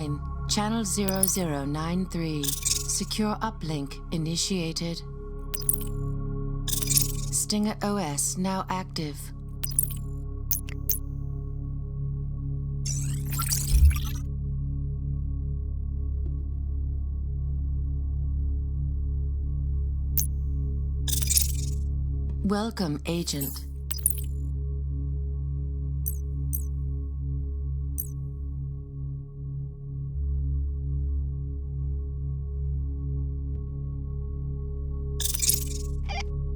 Channel 0093. Secure uplink initiated. Stinger OS now active. Welcome, Agent.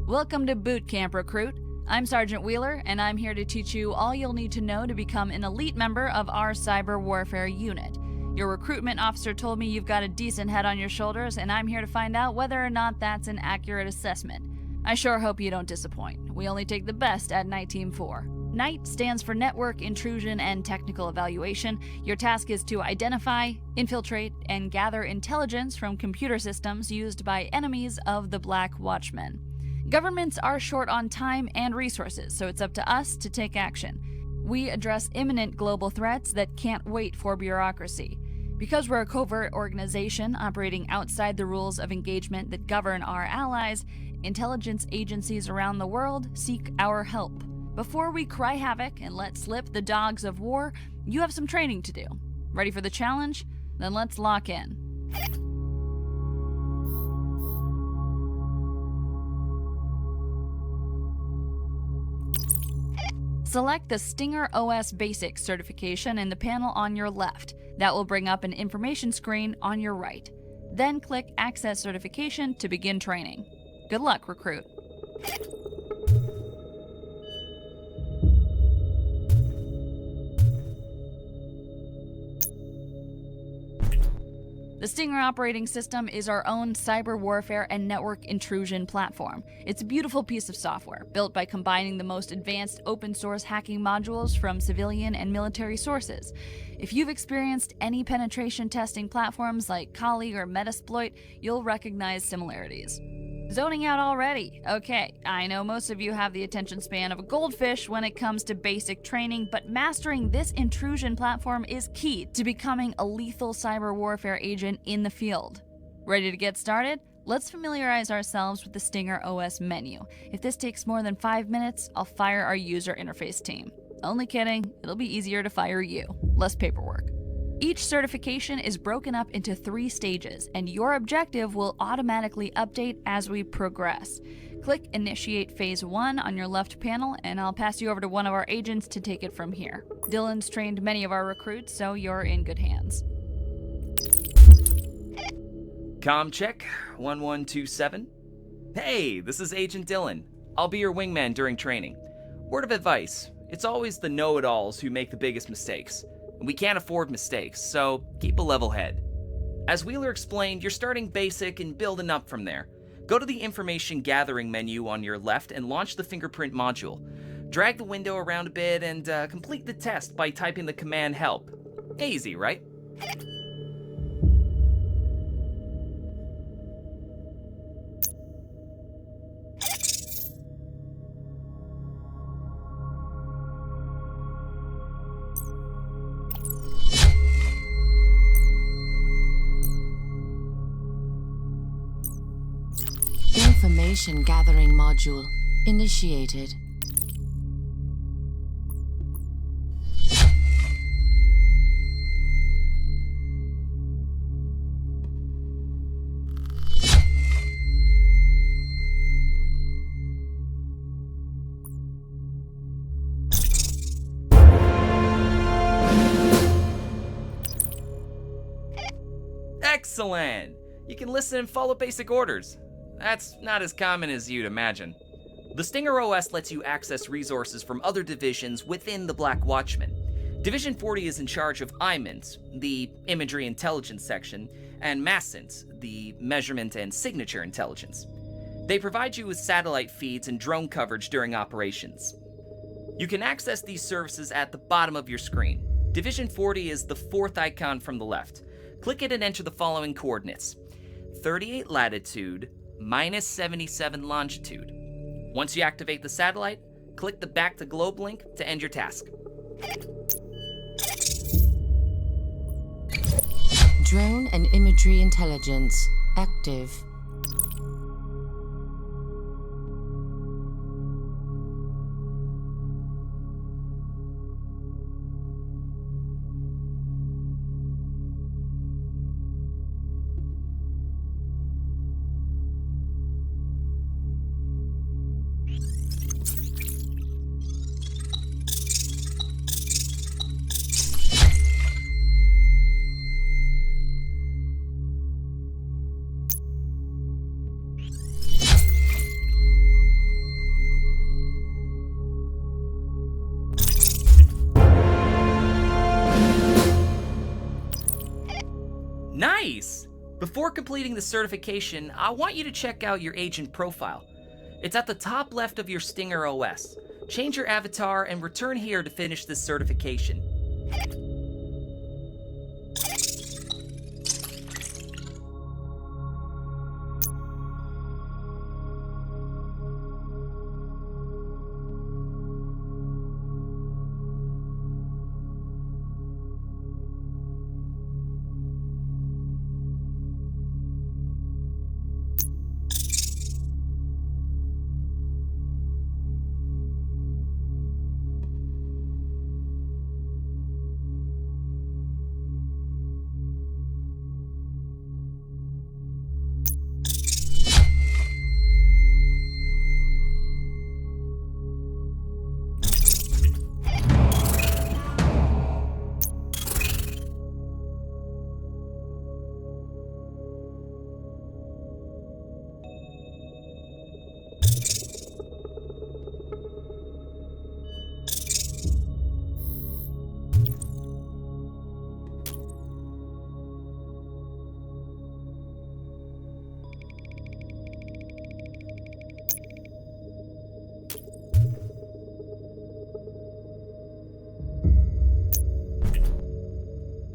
Welcome to Boot Camp, Recruit. I'm Sergeant Wheeler, and I'm here to teach you all you'll need to know to become an elite member of our cyber warfare unit. Your recruitment officer told me you've got a decent head on your shoulders, and I'm here to find out whether or not that's an accurate assessment. I sure hope you don't disappoint. We only take the best at NITE Team 4. NITE stands for Network Intrusion and Technical Evaluation. Your task is to identify, infiltrate, and gather intelligence from computer systems used by enemies of the Black Watchmen. Governments are short on time and resources, so it's up to us to take action. We address imminent global threats that can't wait for bureaucracy. Because we're a covert organization operating outside the rules of engagement that govern our allies, intelligence agencies around the world seek our help. Before we cry havoc and let slip the dogs of war, you have some training to do. Ready for the challenge? Then let's lock in. Select the Stinger OS Basic certification in the panel on your left. That will bring up an information screen on your right. Then click Access Certification to begin training. Good luck, Recruit. The Stinger operating system is our own cyber warfare and network intrusion platform. It's a beautiful piece of software, built by combining the most advanced open-source hacking modules from civilian and military sources. If you've experienced any penetration testing platforms like Kali or Metasploit, you'll recognize similarities. Zoning out already? Okay, I know most of you have the attention span of a goldfish when it comes to basic training, but mastering this intrusion platform is key to becoming a lethal cyber warfare agent in the field. Ready to get started? Let's familiarize ourselves with the Stinger OS menu. If this takes more than 5 minutes, I'll fire our user interface team. Only kidding, it'll be easier to fire you. Less paperwork. Each certification is broken up into 3 stages, and your objective will automatically update as we progress. Click Initiate Phase 1 on your left panel, and I'll pass you over to one of our agents to take it from here. Dylan's trained many of our recruits, so you're in good hands. Comm check, 1127. Hey, this is Agent Dylan. I'll be your wingman during training. Word of advice, it's always the know-it-alls who make the biggest mistakes. We can't afford mistakes, so keep a level head. As Wheeler explained, you're starting basic and building up from there. Go to the information gathering menu on your left and launch the fingerprint module. Drag the window around a bit and complete the test by typing the command help. Easy, right? Information gathering module initiated. Excellent! You can listen and follow basic orders. That's not as common as you'd imagine. The Stinger OS lets you access resources from other divisions within the Black Watchmen. Division 40 is in charge of IMINT, the Imagery Intelligence section, and MASINT, the Measurement and Signature Intelligence. They provide you with satellite feeds and drone coverage during operations. You can access these services at the bottom of your screen. Division 40 is the 4th icon from the left. Click it and enter the following coordinates: 38 latitude, minus 77 longitude. Once you activate the satellite, click the Back to Globe link to end your task. Drone and imagery intelligence active. Nice! Before completing the certification, I want you to check out your agent profile. It's at the top left of your Stinger OS. Change your avatar and return here to finish this certification.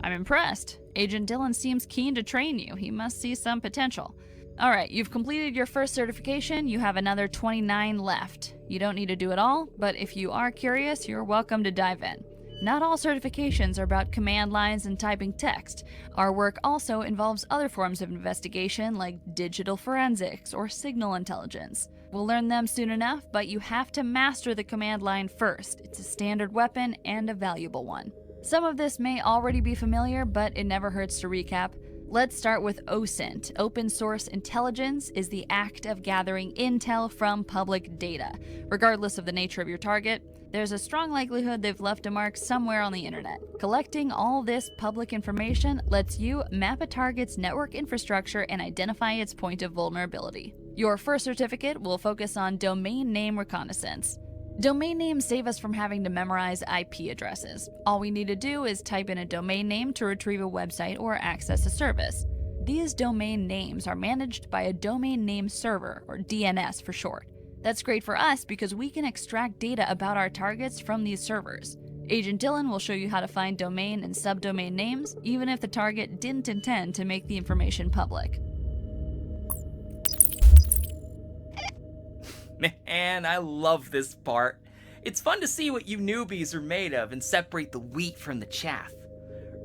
I'm impressed. Agent Dylan seems keen to train you. He must see some potential. Alright, you've completed your first certification. You have another 29 left. You don't need to do it all, but if you are curious, you're welcome to dive in. Not all certifications are about command lines and typing text. Our work also involves other forms of investigation like digital forensics or signal intelligence. We'll learn them soon enough, but you have to master the command line first. It's a standard weapon and a valuable one. Some of this may already be familiar, but it never hurts to recap. Let's start with OSINT. Open Source Intelligence is the act of gathering intel from public data. Regardless of the nature of your target, there's a strong likelihood they've left a mark somewhere on the internet. Collecting all this public information lets you map a target's network infrastructure and identify its point of vulnerability. Your first certificate will focus on domain name reconnaissance. Domain names save us from having to memorize IP addresses. All we need to do is type in a domain name to retrieve a website or access a service. These domain names are managed by a domain name server, or DNS for short. That's great for us because we can extract data about our targets from these servers. Agent Dylan will show you how to find domain and subdomain names, even if the target didn't intend to make the information public. Man, I love this part. It's fun to see what you newbies are made of and separate the wheat from the chaff.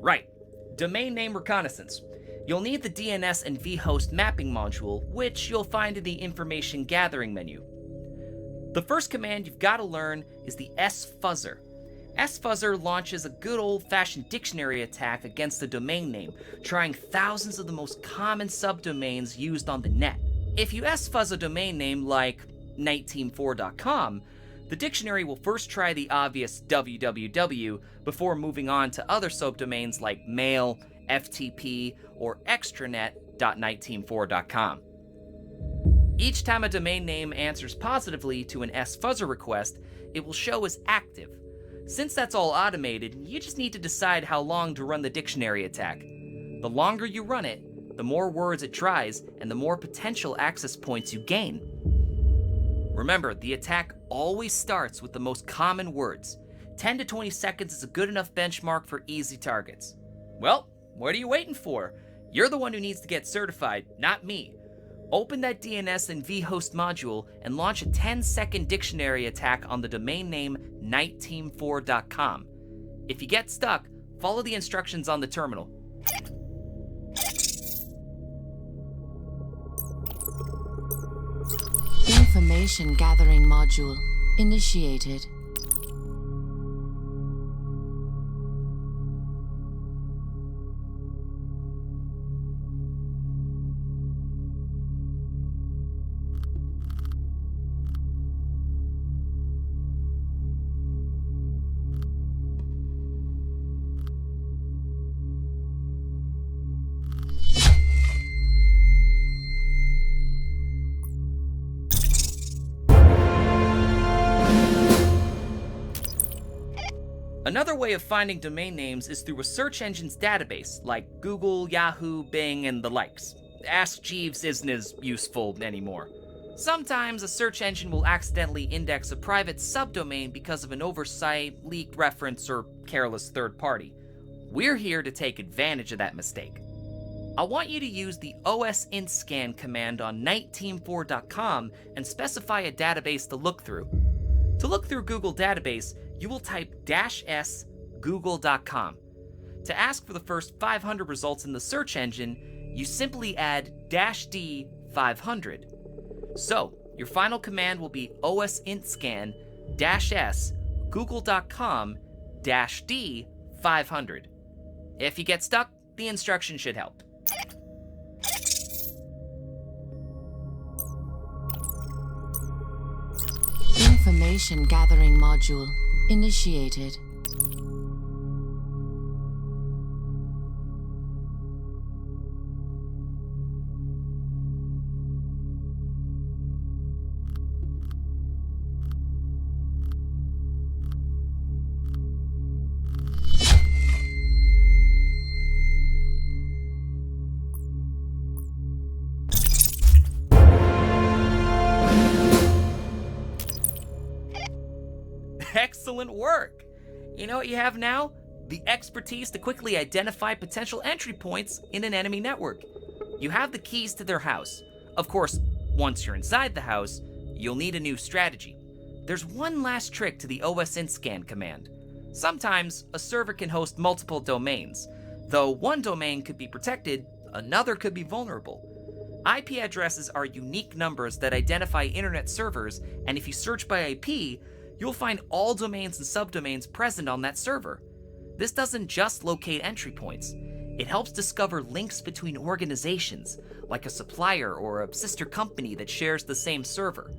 Right, domain name reconnaissance. You'll need the DNS and vhost mapping module, which you'll find in the information gathering menu. The first command you've got to learn is the sfuzzer. sfuzzer launches a good old-fashioned dictionary attack against the domain name, trying thousands of the most common subdomains used on the net. If you sfuzz a domain name like NITE-Team4.com, the dictionary will first try the obvious www before moving on to other subdomains like mail, FTP, or extranet.NITE-Team4.com. Each time a domain name answers positively to an sfuzzer request, it will show as active. Since that's all automated, you just need to decide how long to run the dictionary attack. The longer you run it, the more words it tries, and the more potential access points you gain. Remember, the attack always starts with the most common words. 10 to 20 seconds is a good enough benchmark for easy targets. Well, what are you waiting for? You're the one who needs to get certified, not me. Open that DNS and vhost module and launch a 10-second dictionary attack on the domain name NITE-Team4.com. If you get stuck, follow the instructions on the terminal. Information gathering module initiated. Another way of finding domain names is through a search engine's database, like Google, Yahoo, Bing, and the likes. Ask Jeeves isn't as useful anymore. Sometimes a search engine will accidentally index a private subdomain because of an oversight, leaked reference, or careless third party. We're here to take advantage of that mistake. I want you to use the OSINTSCAN command on NITEteam4.com and specify a database to look through. To look through Google database, you will type -s google.com. To ask for the first 500 results in the search engine, you simply add -d 500. So, your final command will be OSINTSCAN -s google.com -d 500. If you get stuck, the instruction should help. Information gathering module initiated. Excellent work! You know what you have now? The expertise to quickly identify potential entry points in an enemy network. You have the keys to their house. Of course, once you're inside the house, you'll need a new strategy. There's one last trick to the OSINTSCAN command. Sometimes, a server can host multiple domains. Though one domain could be protected, another could be vulnerable. IP addresses are unique numbers that identify internet servers, and if you search by IP, you'll find all domains and subdomains present on that server. This doesn't just locate entry points. It helps discover links between organizations, like a supplier or a sister company that shares the same server.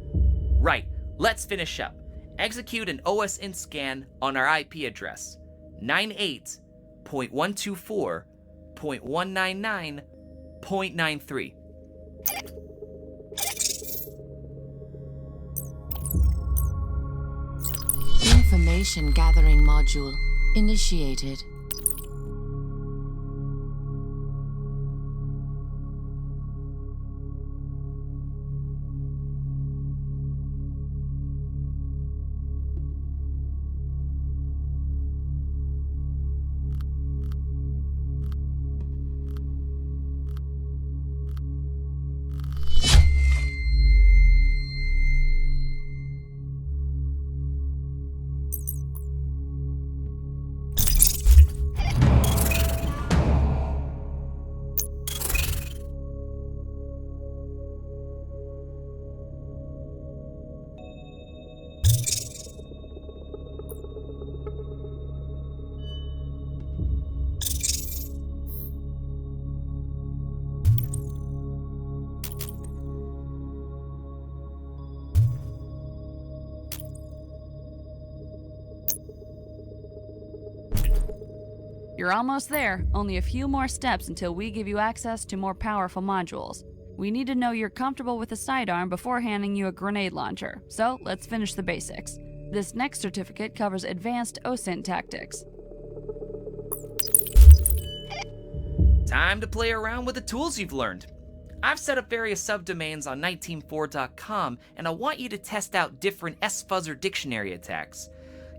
Right, let's finish up. Execute an OSINTSCAN on our IP address, 98.124.199.93. Information gathering module initiated. You're almost there, only a few more steps until we give you access to more powerful modules. We need to know you're comfortable with a sidearm before handing you a grenade launcher, so let's finish the basics. This next certificate covers advanced OSINT tactics. Time to play around with the tools you've learned. I've set up various subdomains on NITEteam4.com, and I want you to test out different SFuzzer dictionary attacks.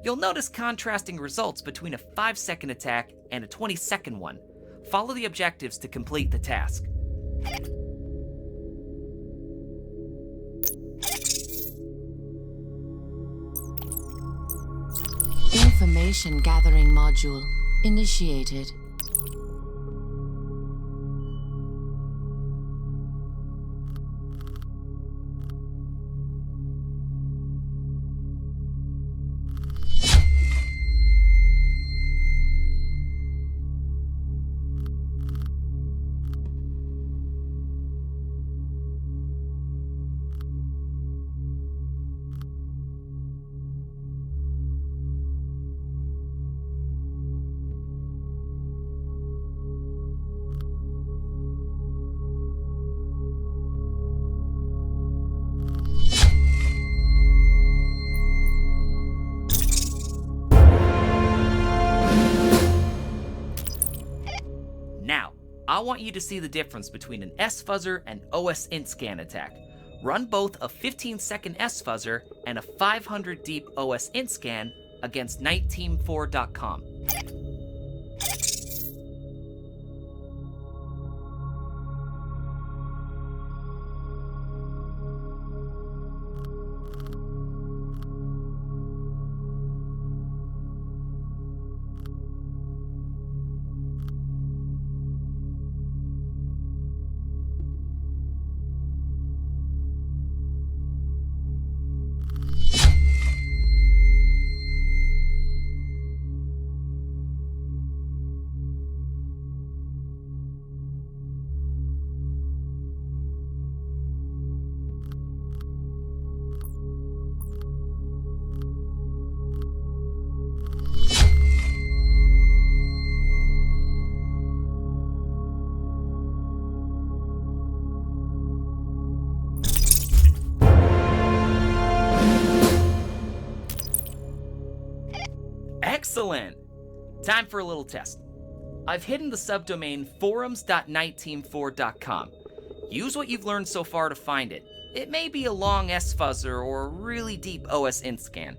You'll notice contrasting results between a 5-second attack and a 20-second one. Follow the objectives to complete the task. Information gathering module initiated. I want you to see the difference between an S-fuzzer and OS int scan attack. Run both a 15-second S-fuzzer and a 500 deep OS int scan against NITE-Team4.com. Excellent! Time for a little test. I've hidden the subdomain forums.niteteam4.com. Use what you've learned so far to find it. It may be a long S-fuzzer or a really deep OS int scan.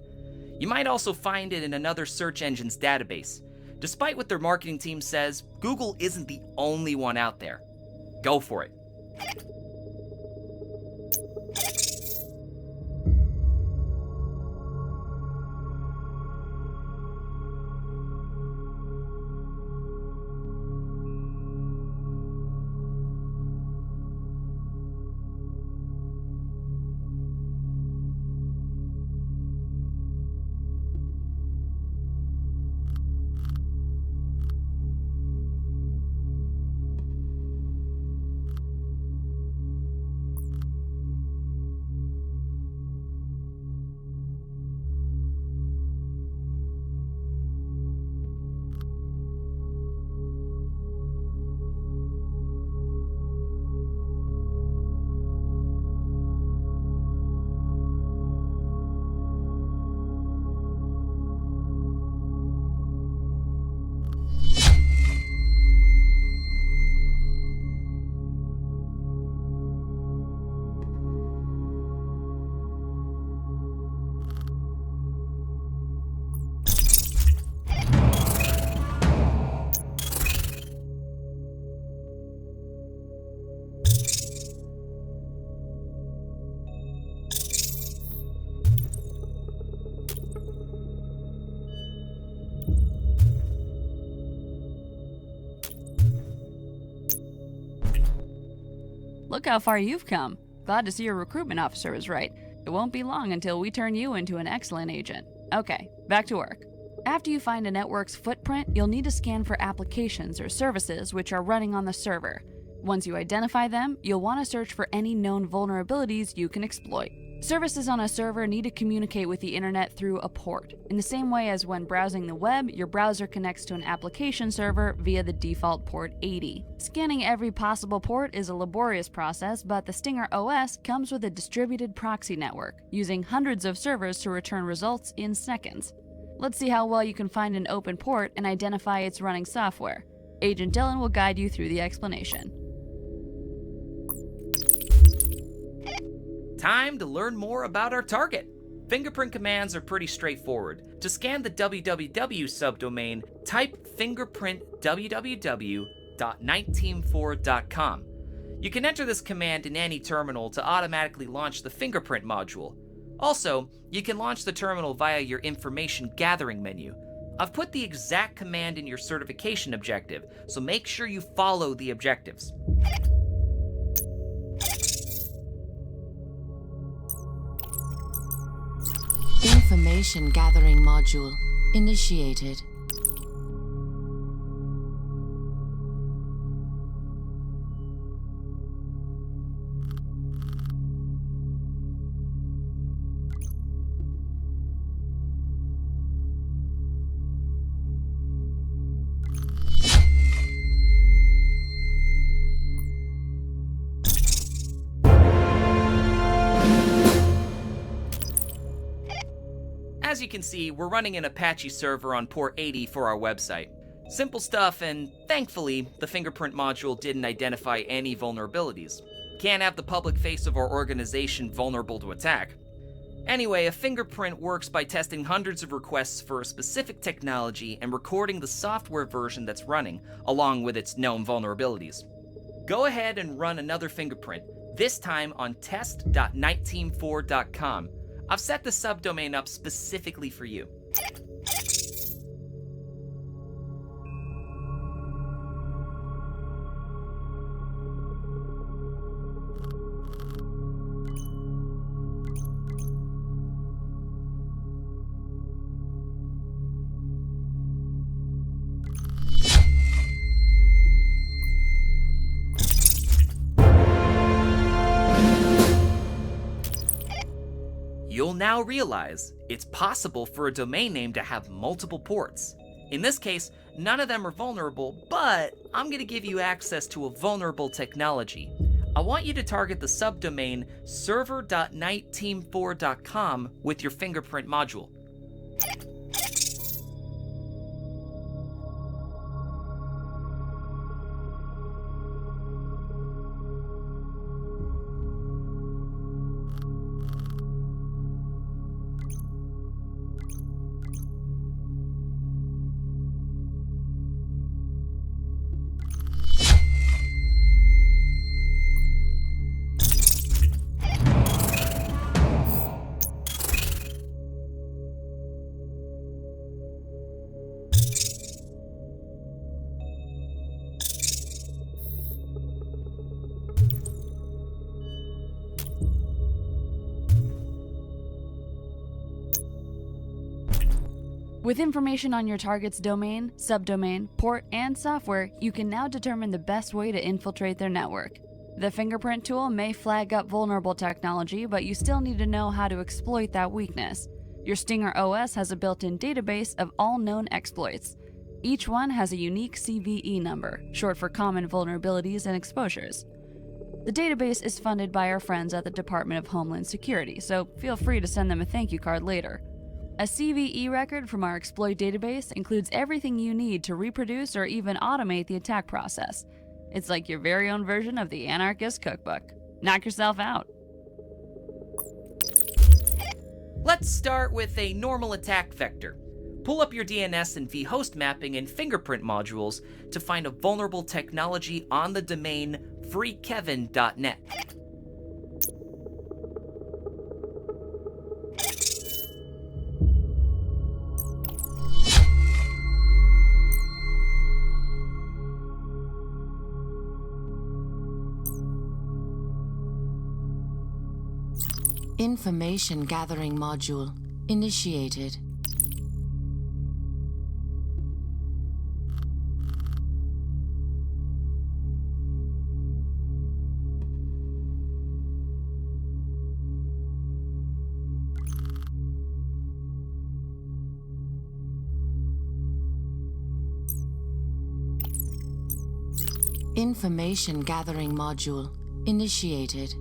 You might also find it in another search engine's database. Despite what their marketing team says, Google isn't the only one out there. Go for it. Look how far you've come. Glad to see your recruitment officer was right. It won't be long until we turn you into an excellent agent. Okay, back to work. After you find a network's footprint, you'll need to scan for applications or services which are running on the server. Once you identify them, you'll want to search for any known vulnerabilities you can exploit. Services on a server need to communicate with the internet through a port, in the same way as when browsing the web, your browser connects to an application server via the default port 80. Scanning every possible port is a laborious process, but the Stinger OS comes with a distributed proxy network, using hundreds of servers to return results in seconds. Let's see how well you can find an open port and identify its running software. Agent Dylan will guide you through the explanation. Time to learn more about our target. Fingerprint commands are pretty straightforward. To scan the www subdomain, type fingerprint www.niteteam4.com. You can enter this command in any terminal to automatically launch the fingerprint module. Also, you can launch the terminal via your information gathering menu. I've put the exact command in your certification objective, so make sure you follow the objectives. Information gathering module initiated. As you can see, we're running an Apache server on port 80 for our website. Simple stuff, and thankfully, the fingerprint module didn't identify any vulnerabilities. Can't have the public face of our organization vulnerable to attack. Anyway, a fingerprint works by testing hundreds of requests for a specific technology and recording the software version that's running, along with its known vulnerabilities. Go ahead and run another fingerprint, this time on test.niteteam4.com. I've set the subdomain up specifically for you. You'll now realize it's possible for a domain name to have multiple ports. In this case, none of them are vulnerable, but I'm going to give you access to a vulnerable technology. I want you to target the subdomain server.niteteam4.com with your fingerprint module. With information on your target's domain, subdomain, port, and software, you can now determine the best way to infiltrate their network. The fingerprint tool may flag up vulnerable technology, but you still need to know how to exploit that weakness. Your Stinger OS has a built-in database of all known exploits. Each one has a unique CVE number, short for Common Vulnerabilities and Exposures. The database is funded by our friends at the Department of Homeland Security, so feel free to send them a thank you card later. A CVE record from our exploit database includes everything you need to reproduce or even automate the attack process. It's like your very own version of the Anarchist Cookbook. Knock yourself out. Let's start with a normal attack vector. Pull up your DNS and vhost mapping and fingerprint modules to find a vulnerable technology on the domain freekevin.net. Information gathering module initiated. Information gathering module initiated.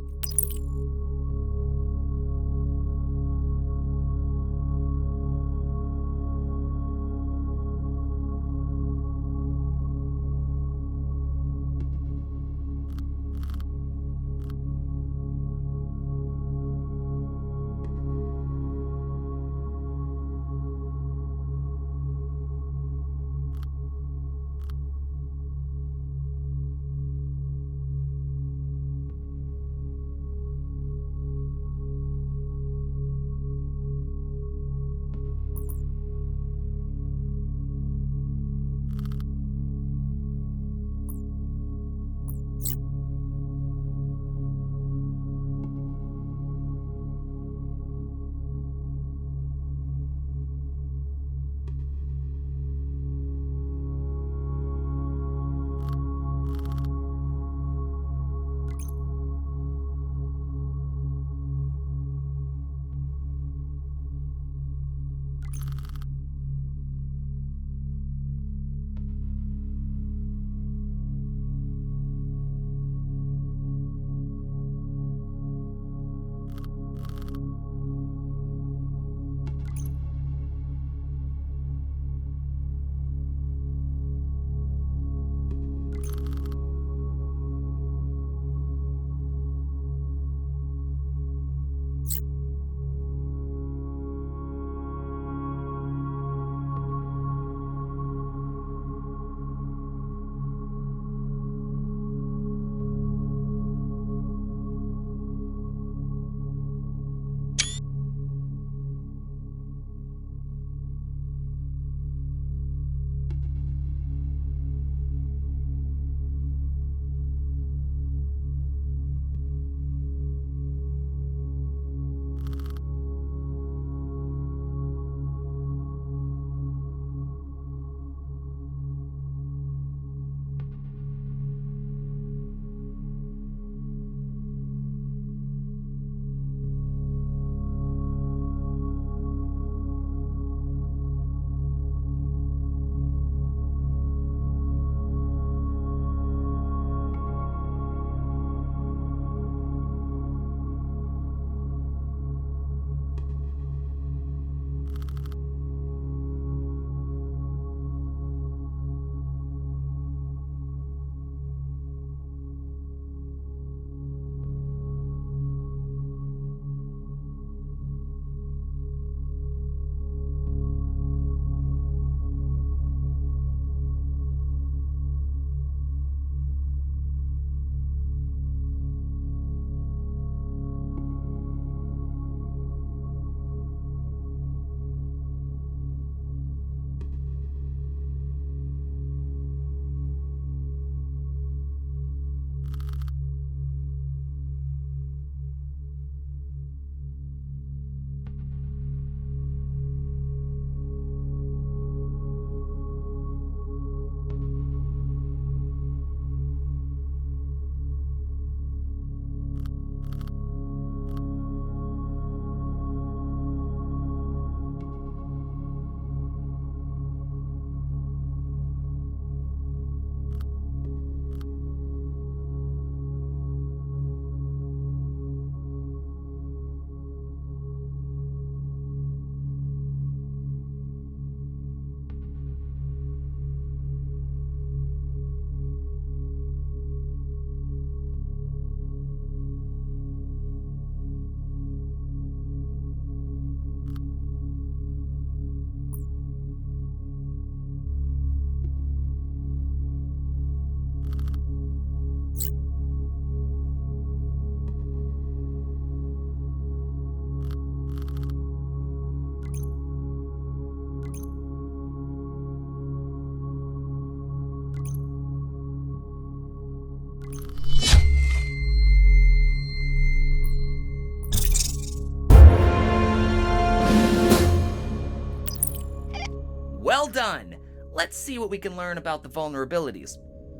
Well done! Let's see what we can learn about the vulnerabilities.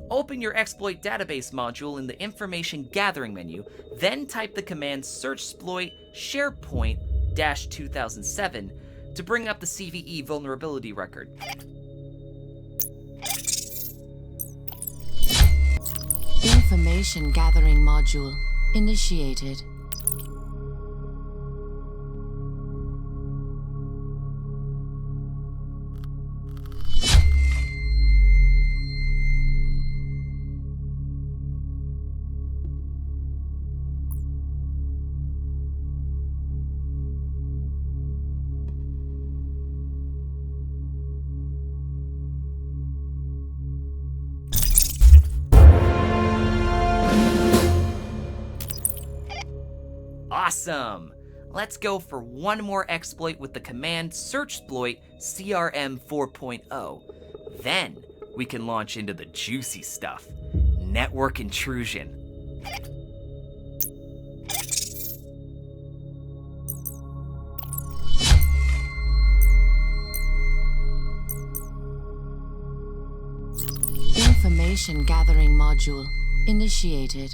Open your exploit database module in the information gathering menu, then type the command searchsploit SharePoint-2007 to bring up the CVE vulnerability record. Information gathering module initiated. Awesome! Let's go for one more exploit with the command searchsploit CRM 4.0. Then we can launch into the juicy stuff, network intrusion. Information gathering module initiated.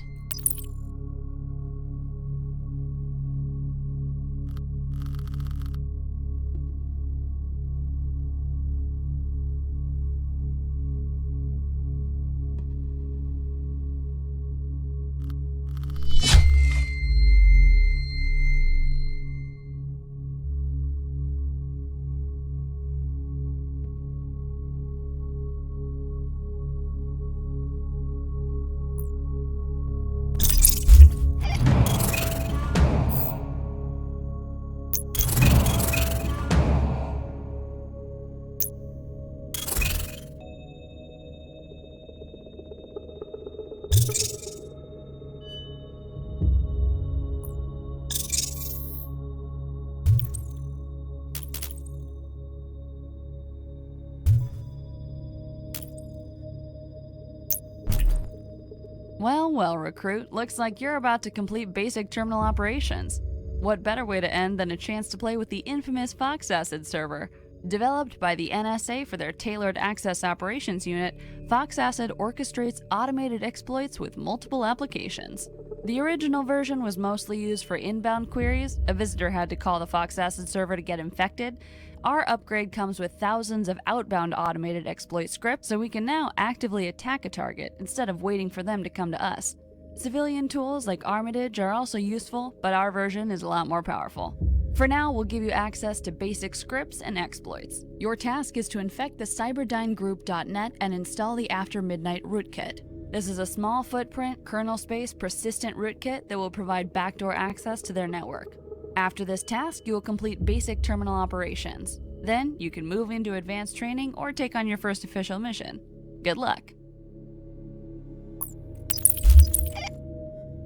Well, recruit, looks like you're about to complete basic terminal operations. What better way to end than a chance to play with the infamous FoxAcid server? Developed by the NSA for their tailored access operations unit, FoxAcid orchestrates automated exploits with multiple applications. The original version was mostly used for inbound queries. A visitor had to call the FoxAcid server to get infected. Our upgrade comes with thousands of outbound automated exploit scripts, so we can now actively attack a target instead of waiting for them to come to us. Civilian tools like Armitage are also useful, but our version is a lot more powerful. For now, we'll give you access to basic scripts and exploits. Your task is to infect the cyberdynegroup.net and install the After Midnight rootkit. This is a small footprint, kernel space, persistent rootkit that will provide backdoor access to their network. After this task, you will complete basic terminal operations. Then, you can move into advanced training or take on your first official mission. Good luck!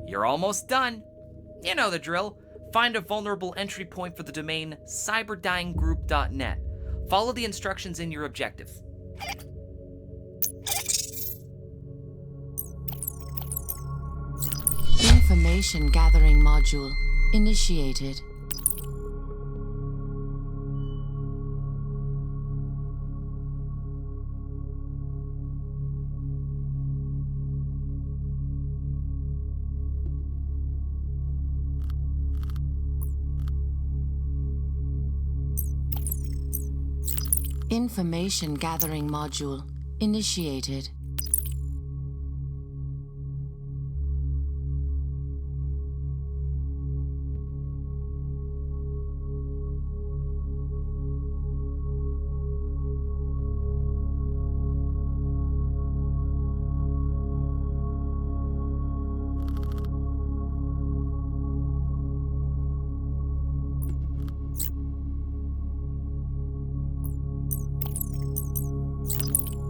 You're almost done. You know the drill. Find a vulnerable entry point for the domain cyberdynegroup.net. Follow the instructions in your objective. Information gathering module initiated. Information gathering module initiated.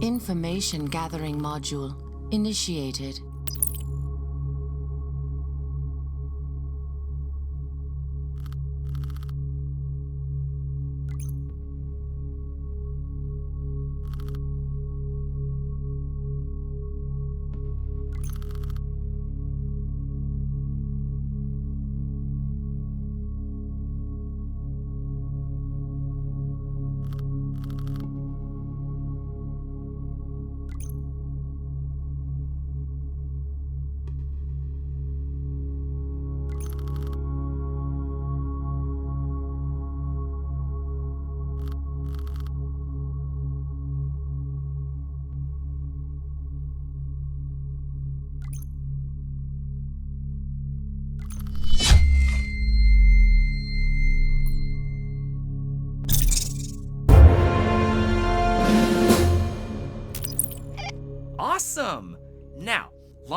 Information gathering module initiated.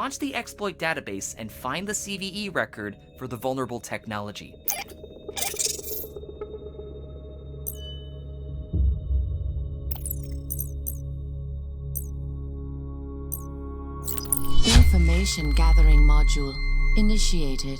launch the exploit database and find the CVE record for the vulnerable technology. Information gathering module initiated.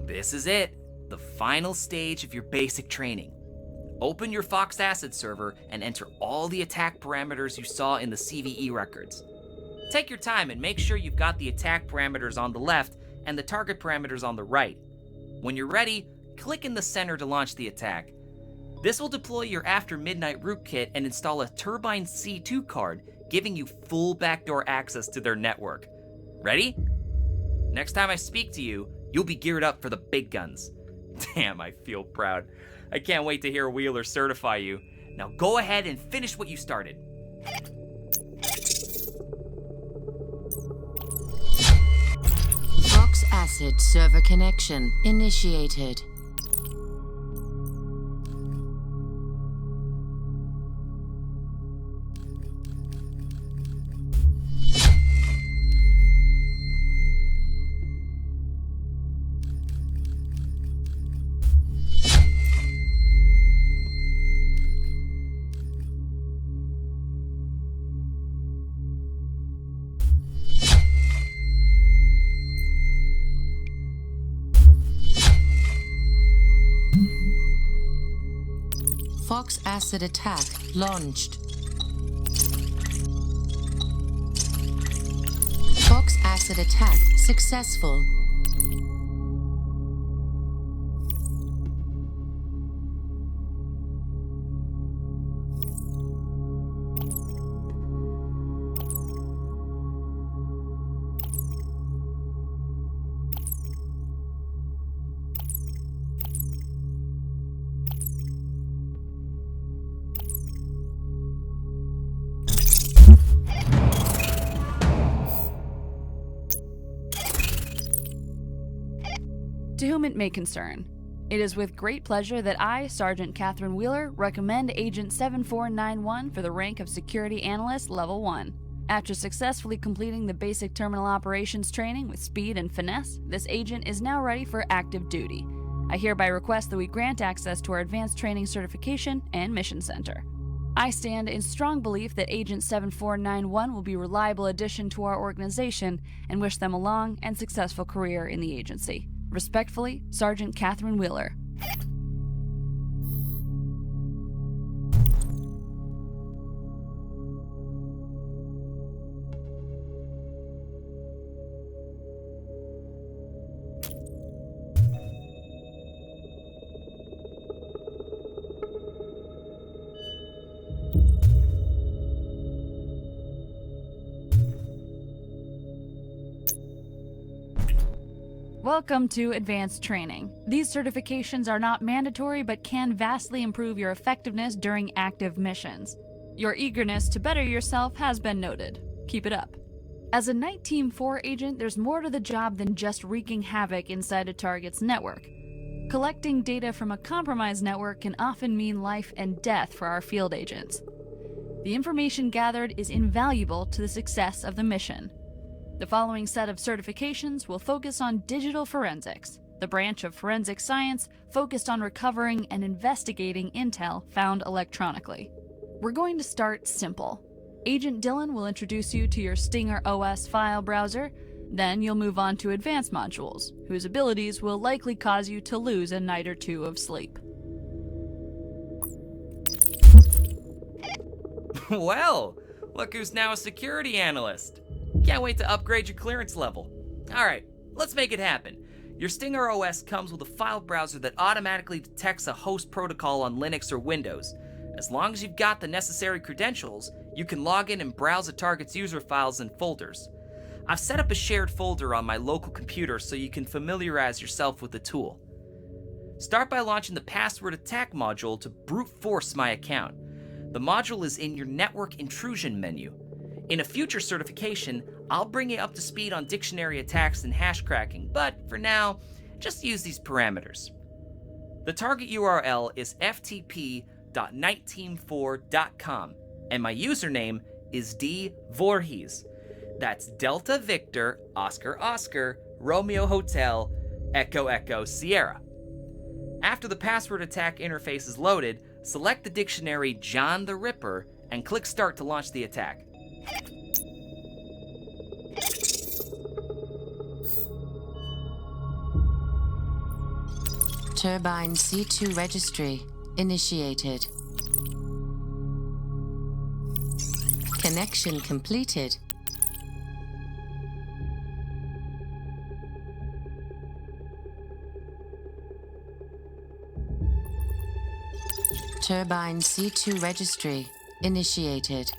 This is it, the final stage of your basic training. Open your Fox Asset server and enter all the attack parameters you saw in the CVE records. Take your time and make sure you've got the attack parameters on the left and the target parameters on the right. When you're ready, click in the center to launch the attack. This will deploy your After Midnight rootkit and install a Turbine C2 card, giving you full backdoor access to their network. Ready? Next time I speak to you, you'll be geared up for the big guns. Damn, I feel proud. I can't wait to hear Wheeler certify you. Now go ahead and finish what you started. Fox Asset server connection initiated. Fox Asset attack launched. Fox Asset attack successful. To whom it may concern, it is with great pleasure that I, Sergeant Catherine Wheeler, recommend Agent 7491 for the rank of Security Analyst Level 1. After successfully completing the basic terminal operations training with speed and finesse, this agent is now ready for active duty. I hereby request that we grant access to our Advanced Training Certification and Mission Center. I stand in strong belief that Agent 7491 will be a reliable addition to our organization and wish them a long and successful career in the agency. Respectfully, Sergeant Catherine Wheeler. Welcome to Advanced Training. These certifications are not mandatory but can vastly improve your effectiveness during active missions. Your eagerness to better yourself has been noted. Keep it up. As a NITE Team 4 agent, there's more to the job than just wreaking havoc inside a target's network. Collecting data from a compromised network can often mean life and death for our field agents. The information gathered is invaluable to the success of the mission. The following set of certifications will focus on digital forensics, the branch of forensic science focused on recovering and investigating intel found electronically. We're going to start simple. Agent Dillon will introduce you to your Stinger OS file browser, then you'll move on to advanced modules, whose abilities will likely cause you to lose a night or two of sleep. Well, look who's now a security analyst. Can't wait to upgrade your clearance level. Alright, let's make it happen. Your Stinger OS comes with a file browser that automatically detects a host protocol on Linux or Windows. As long as you've got the necessary credentials, you can log in and browse a target's user files and folders. I've set up a shared folder on my local computer so you can familiarize yourself with the tool. Start by launching the password attack module to brute force my account. The module is in your network intrusion menu. In a future certification, I'll bring you up to speed on dictionary attacks and hash cracking, but for now, just use these parameters. The target URL is ftp.niteteam4.com, and my username is dvorhees. That's Delta Victor, Oscar Oscar, Romeo Hotel, Echo Echo Sierra. After the password attack interface is loaded, select the dictionary John the Ripper and click Start to launch the attack. Turbine C2 registry initiated. Connection completed. Turbine C2 registry initiated.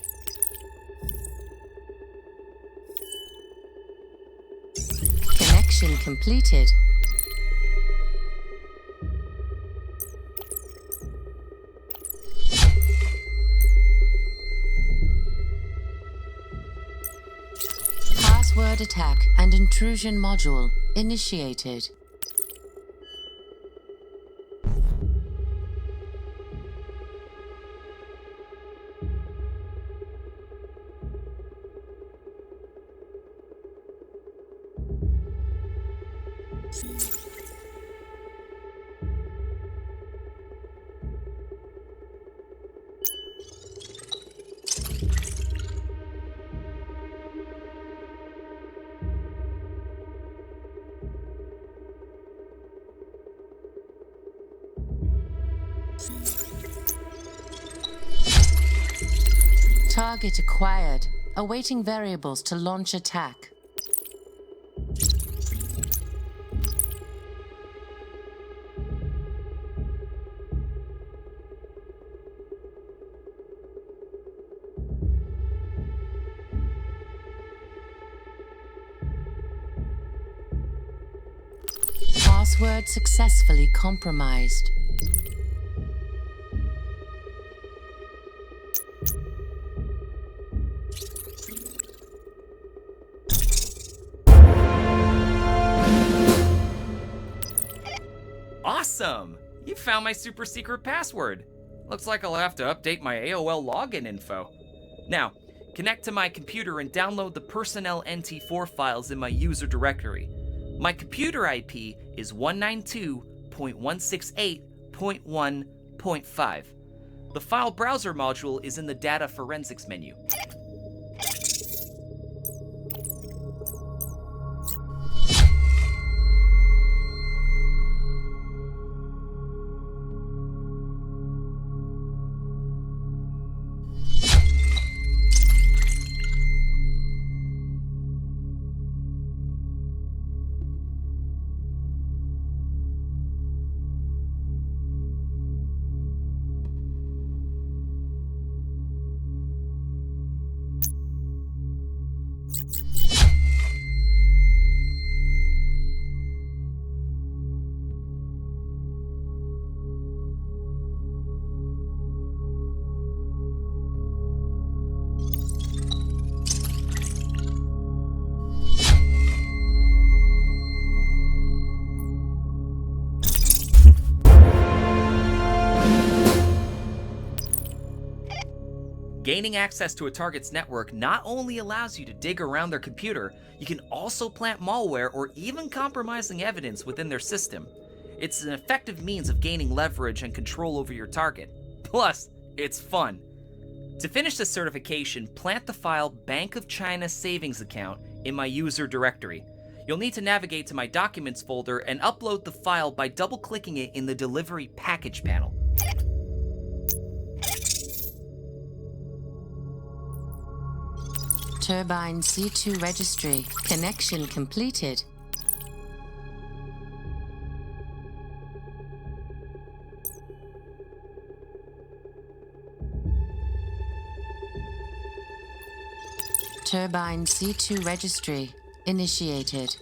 Connection completed. Password attack and intrusion module initiated. Target acquired. Awaiting variables to launch attack. Password successfully compromised. Awesome! You found my super secret password. Looks like I'll have to update my AOL login info. Now, connect to my computer and download the personnel NT4 files in my user directory. My computer IP is 192.168.1.5. The file browser module is in the data forensics menu. Gaining access to a target's network not only allows you to dig around their computer, you can also plant malware or even compromising evidence within their system. It's an effective means of gaining leverage and control over your target. Plus, it's fun. To finish the certification, plant the file Bank of China Savings Account in my user directory. You'll need to navigate to my Documents folder and upload the file by double-clicking it in the Delivery Package panel. Turbine C2 registry. Connection completed. Turbine C2 registry initiated.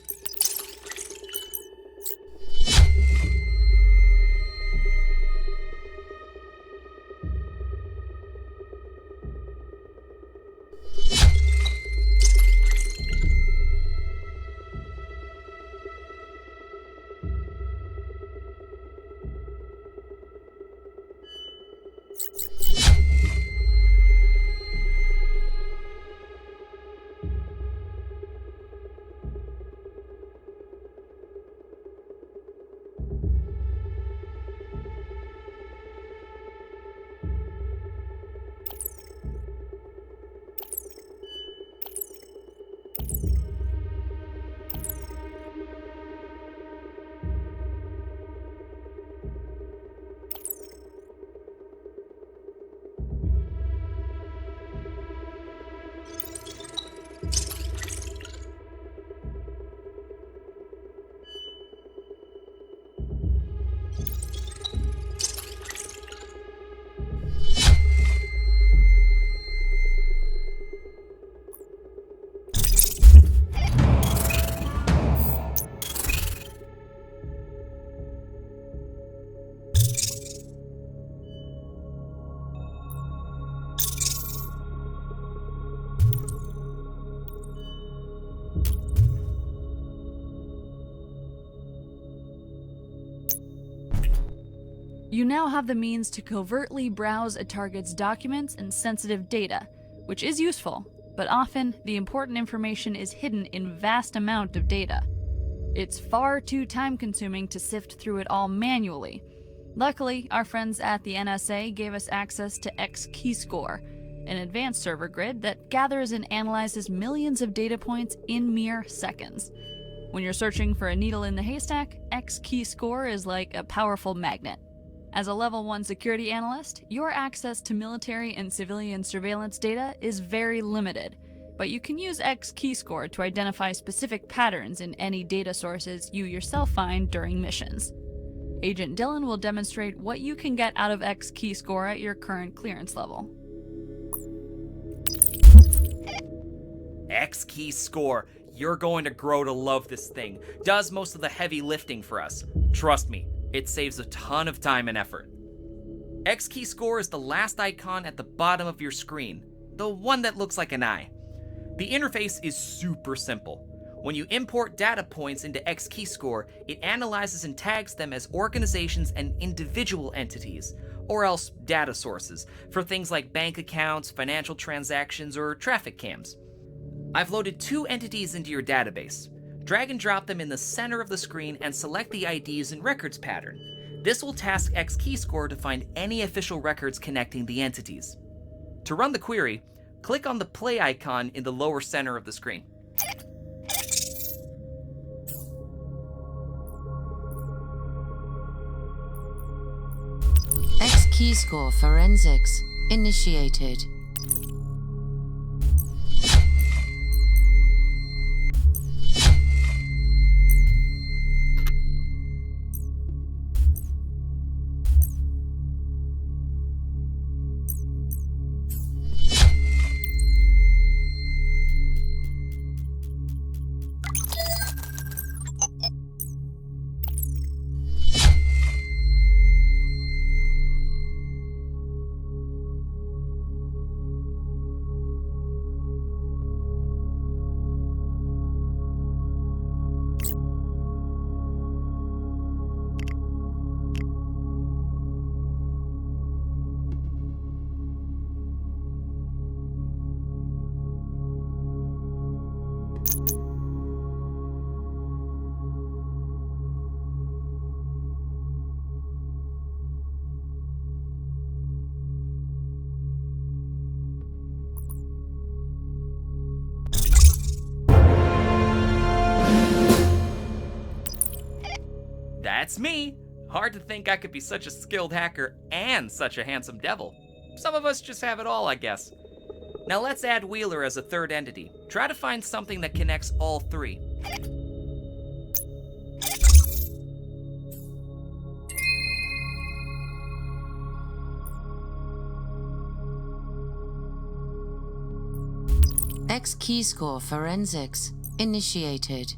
You now have the means to covertly browse a target's documents and sensitive data, which is useful, but often the important information is hidden in vast amount of data. It's far too time-consuming to sift through it all manually. Luckily, our friends at the NSA gave us access to X-Keyscore, an advanced server grid that gathers and analyzes millions of data points in mere seconds. When you're searching for a needle in the haystack, X-Keyscore is like a powerful magnet. As a Level 1 security analyst, your access to military and civilian surveillance data is very limited, but you can use X-Keyscore to identify specific patterns in any data sources you yourself find during missions. Agent Dylan will demonstrate what you can get out of X-Keyscore at your current clearance level. X-Keyscore, you're going to grow to love this thing. Does most of the heavy lifting for us. Trust me. It saves a ton of time and effort. X-Keyscore is the last icon at the bottom of your screen, the one that looks like an eye. The interface is super simple. When you import data points into X-Keyscore, it analyzes and tags them as organizations and individual entities, or else data sources, for things like bank accounts, financial transactions, or traffic cams. I've loaded 2 entities into your database. Drag and drop them in the center of the screen and select the IDs and records pattern. This will task X-Keyscore to find any official records connecting the entities. To run the query, click on the play icon in the lower center of the screen. X-Keyscore forensics initiated. That's me! Hard to think I could be such a skilled hacker and such a handsome devil. Some of us just have it all, I guess. Now let's add Wheeler as a third entity. Try to find something that connects all 3. X-Keyscore forensics initiated.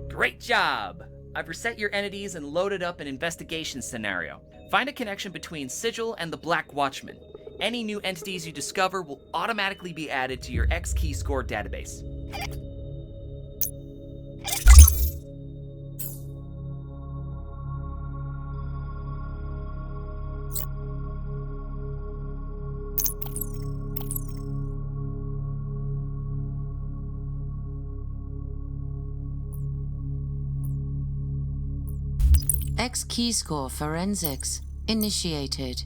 Great job! I've reset your entities and loaded up an investigation scenario. Find a connection between Sigil and the Black Watchman. Any new entities you discover will automatically be added to your X-Keyscore database. X keyscore forensics initiated.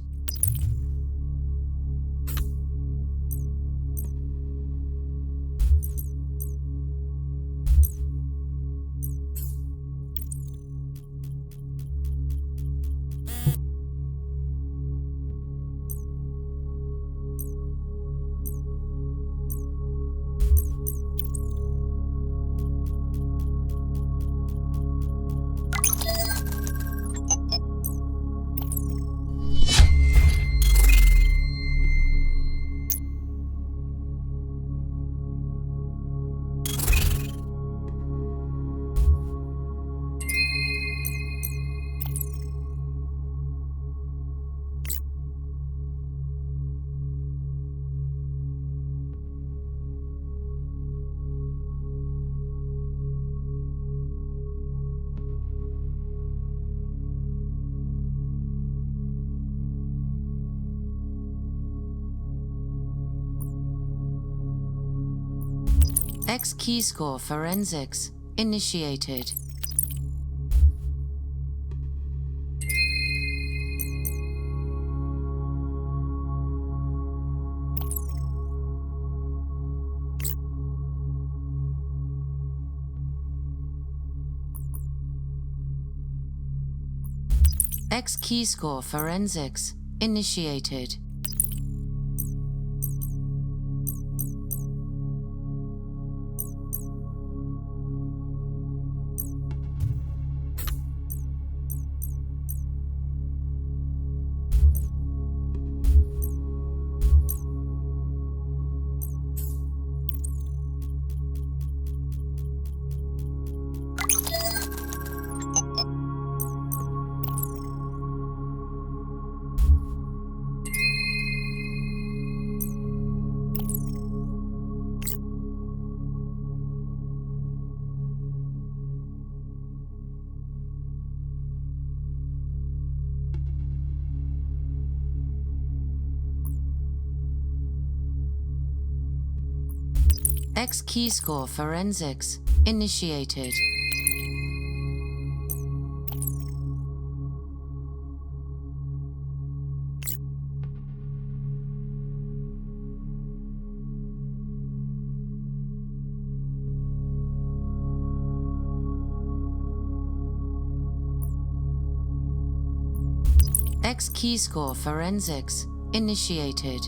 X keyscore forensics initiated. X keyscore forensics initiated. X keyscore forensics initiated. X keyscore forensics initiated.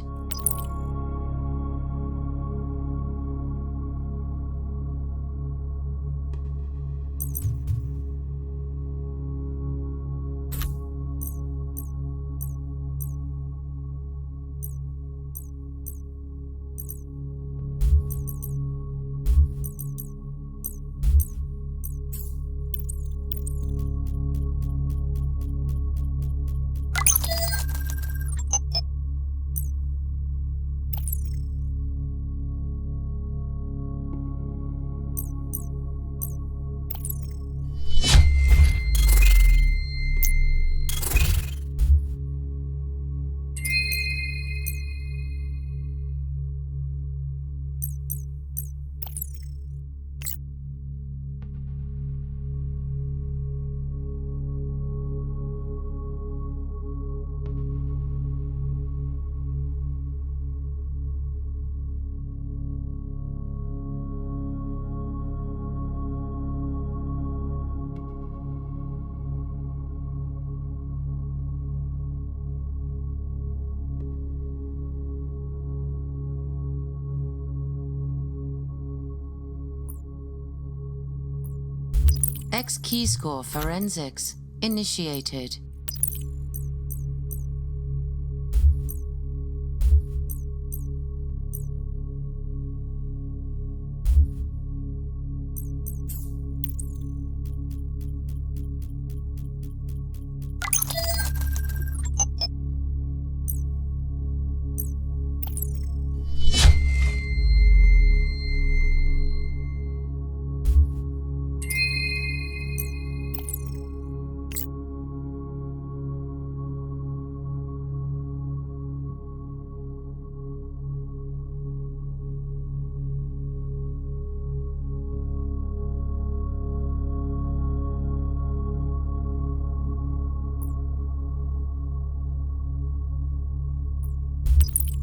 X keyscore forensics initiated.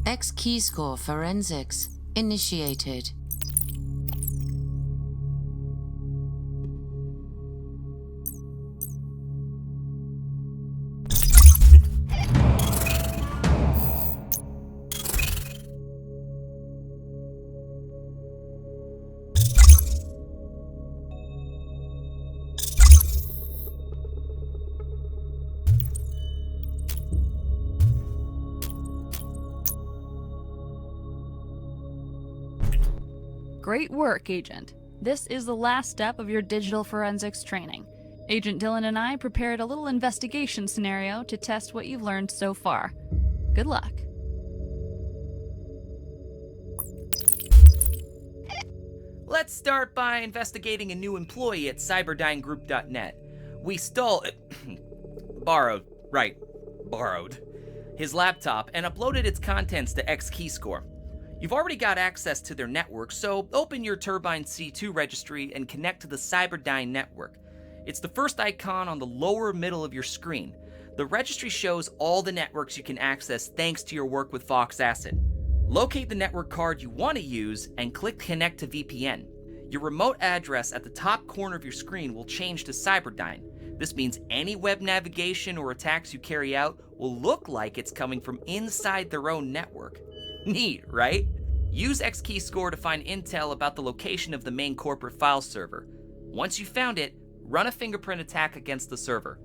X keyscore forensics initiated. Great work, Agent. This is the last step of your digital forensics training. Agent Dylan and I prepared a little investigation scenario to test what you've learned so far. Good luck. Let's start by investigating a new employee at cyberdynegroup.net. We borrowed his laptop and uploaded its contents to X keyscore. You've already got access to their network, so open your Turbine C2 registry and connect to the Cyberdyne network. It's the first icon on the lower middle of your screen. The registry shows all the networks you can access thanks to your work with Fox Acid. Locate the network card you want to use and click Connect to VPN. Your remote address at the top corner of your screen will change to Cyberdyne. This means any web navigation or attacks you carry out will look like it's coming from inside their own network. Neat, right? Use X keyscore to find intel about the location of the main corporate file server. Once you've found it, run a fingerprint attack against the server.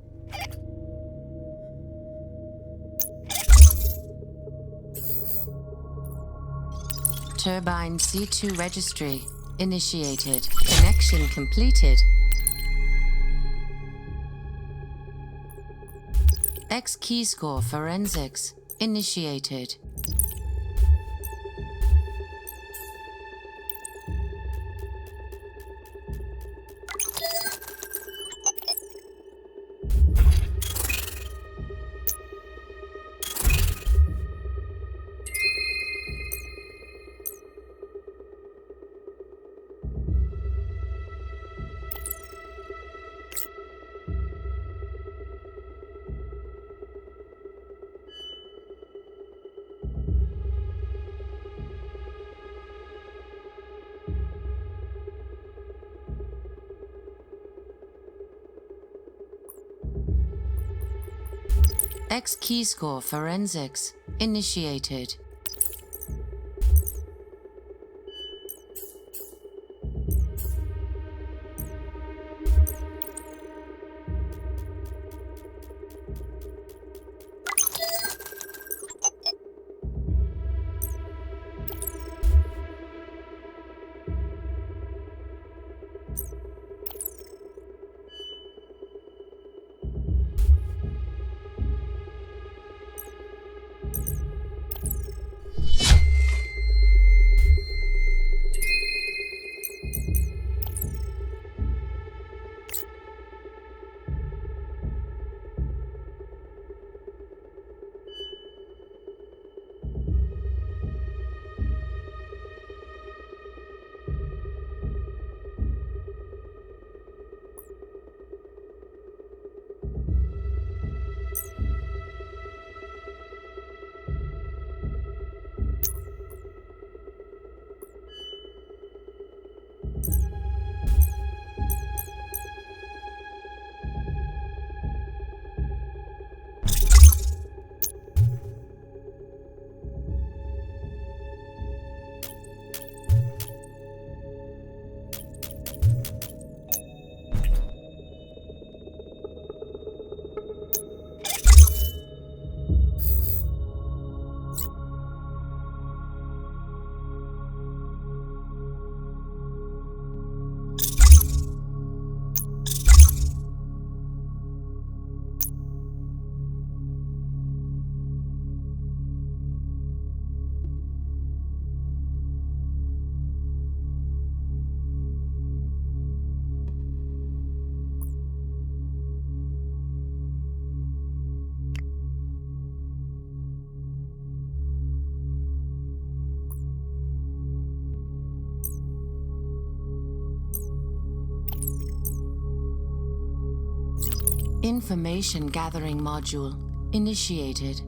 Turbine C2 registry initiated. Connection completed. X keyscore forensics initiated. X keyscore forensics initiated. Information gathering module initiated.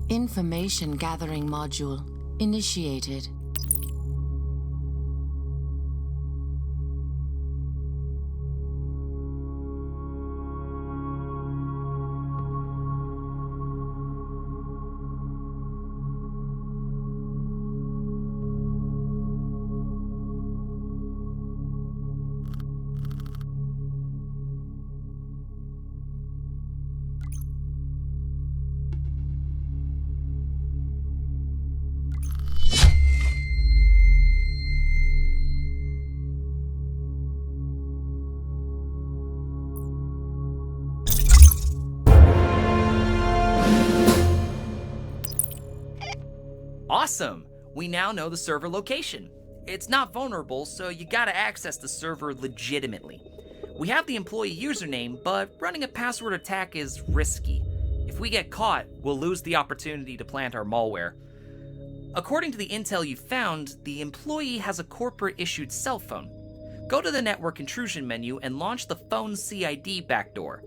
Information gathering module initiated. Awesome! We now know the server location. It's not vulnerable, so you gotta access the server legitimately. We have the employee username, but running a password attack is risky. If we get caught, we'll lose the opportunity to plant our malware. According to the intel you found, the employee has a corporate-issued cell phone. Go to the network intrusion menu and launch the phone CID backdoor.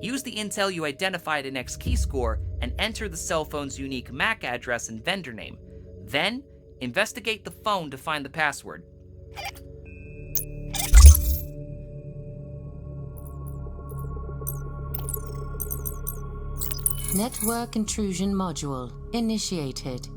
Use the intel you identified in X-Keyscore and enter the cell phone's unique MAC address and vendor name. Then, investigate the phone to find the password. Network intrusion module initiated.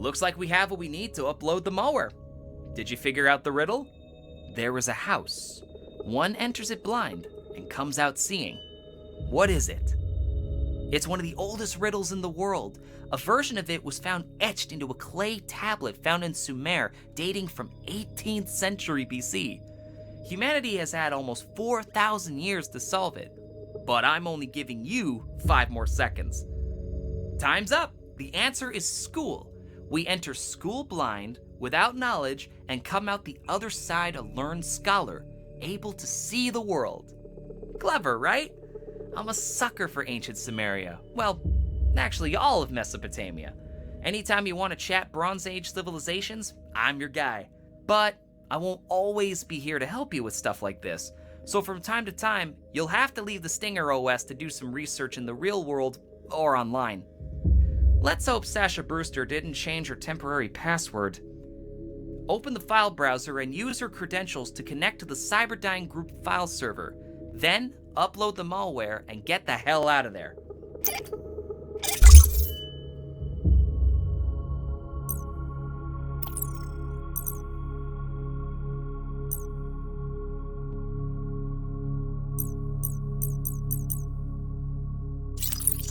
Looks like we have what we need to upload the malware. Did you figure out the riddle? There is a house. One enters it blind and comes out seeing. What is it? It's one of the oldest riddles in the world. A version of it was found etched into a clay tablet found in Sumer, dating from 18th century BC. Humanity has had almost 4,000 years to solve it, but I'm only giving you 5 more seconds. Time's up. The answer is school. We enter school blind, without knowledge, and come out the other side a learned scholar, able to see the world. Clever, right? I'm a sucker for ancient Sumeria. Well, actually all of Mesopotamia. Anytime you want to chat Bronze Age civilizations, I'm your guy. But I won't always be here to help you with stuff like this. So from time to time, you'll have to leave the Stinger OS to do some research in the real world or online. Let's hope Sasha Brewster didn't change her temporary password. Open the file browser and use her credentials to connect to the Cyberdyne Group file server. Then, upload the malware and get the hell out of there.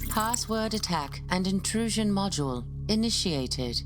Password attack and intrusion module initiated.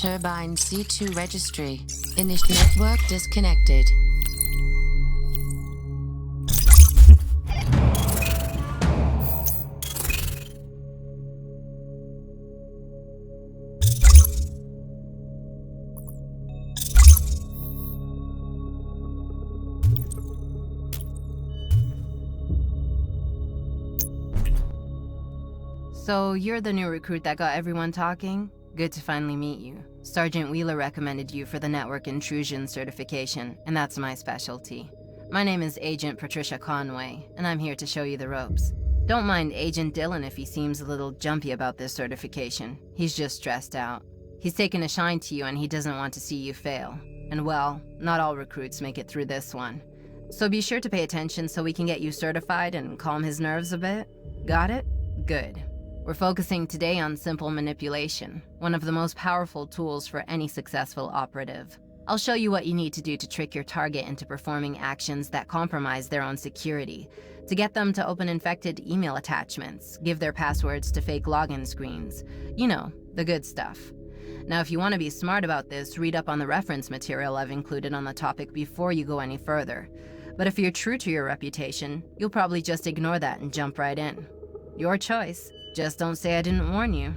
turbine C2 registry. Initial network disconnected. So, you're the new recruit that got everyone talking? Good to finally meet you. Sergeant Wheeler recommended you for the Network Intrusion certification, and that's my specialty. My name is Agent Patricia Conway, and I'm here to show you the ropes. Don't mind Agent Dillon if he seems a little jumpy about this certification. He's just stressed out. He's taken a shine to you and he doesn't want to see you fail. And well, not all recruits make it through this one. So be sure to pay attention so we can get you certified and calm his nerves a bit. Got it? Good. We're focusing today on simple manipulation, one of the most powerful tools for any successful operative. I'll show you what you need to do to trick your target into performing actions that compromise their own security, to get them to open infected email attachments, give their passwords to fake login screens. You know, the good stuff. Now, if you want to be smart about this, read up on the reference material I've included on the topic before you go any further. But if you're true to your reputation, you'll probably just ignore that and jump right in. Your choice. Just don't say I didn't warn you.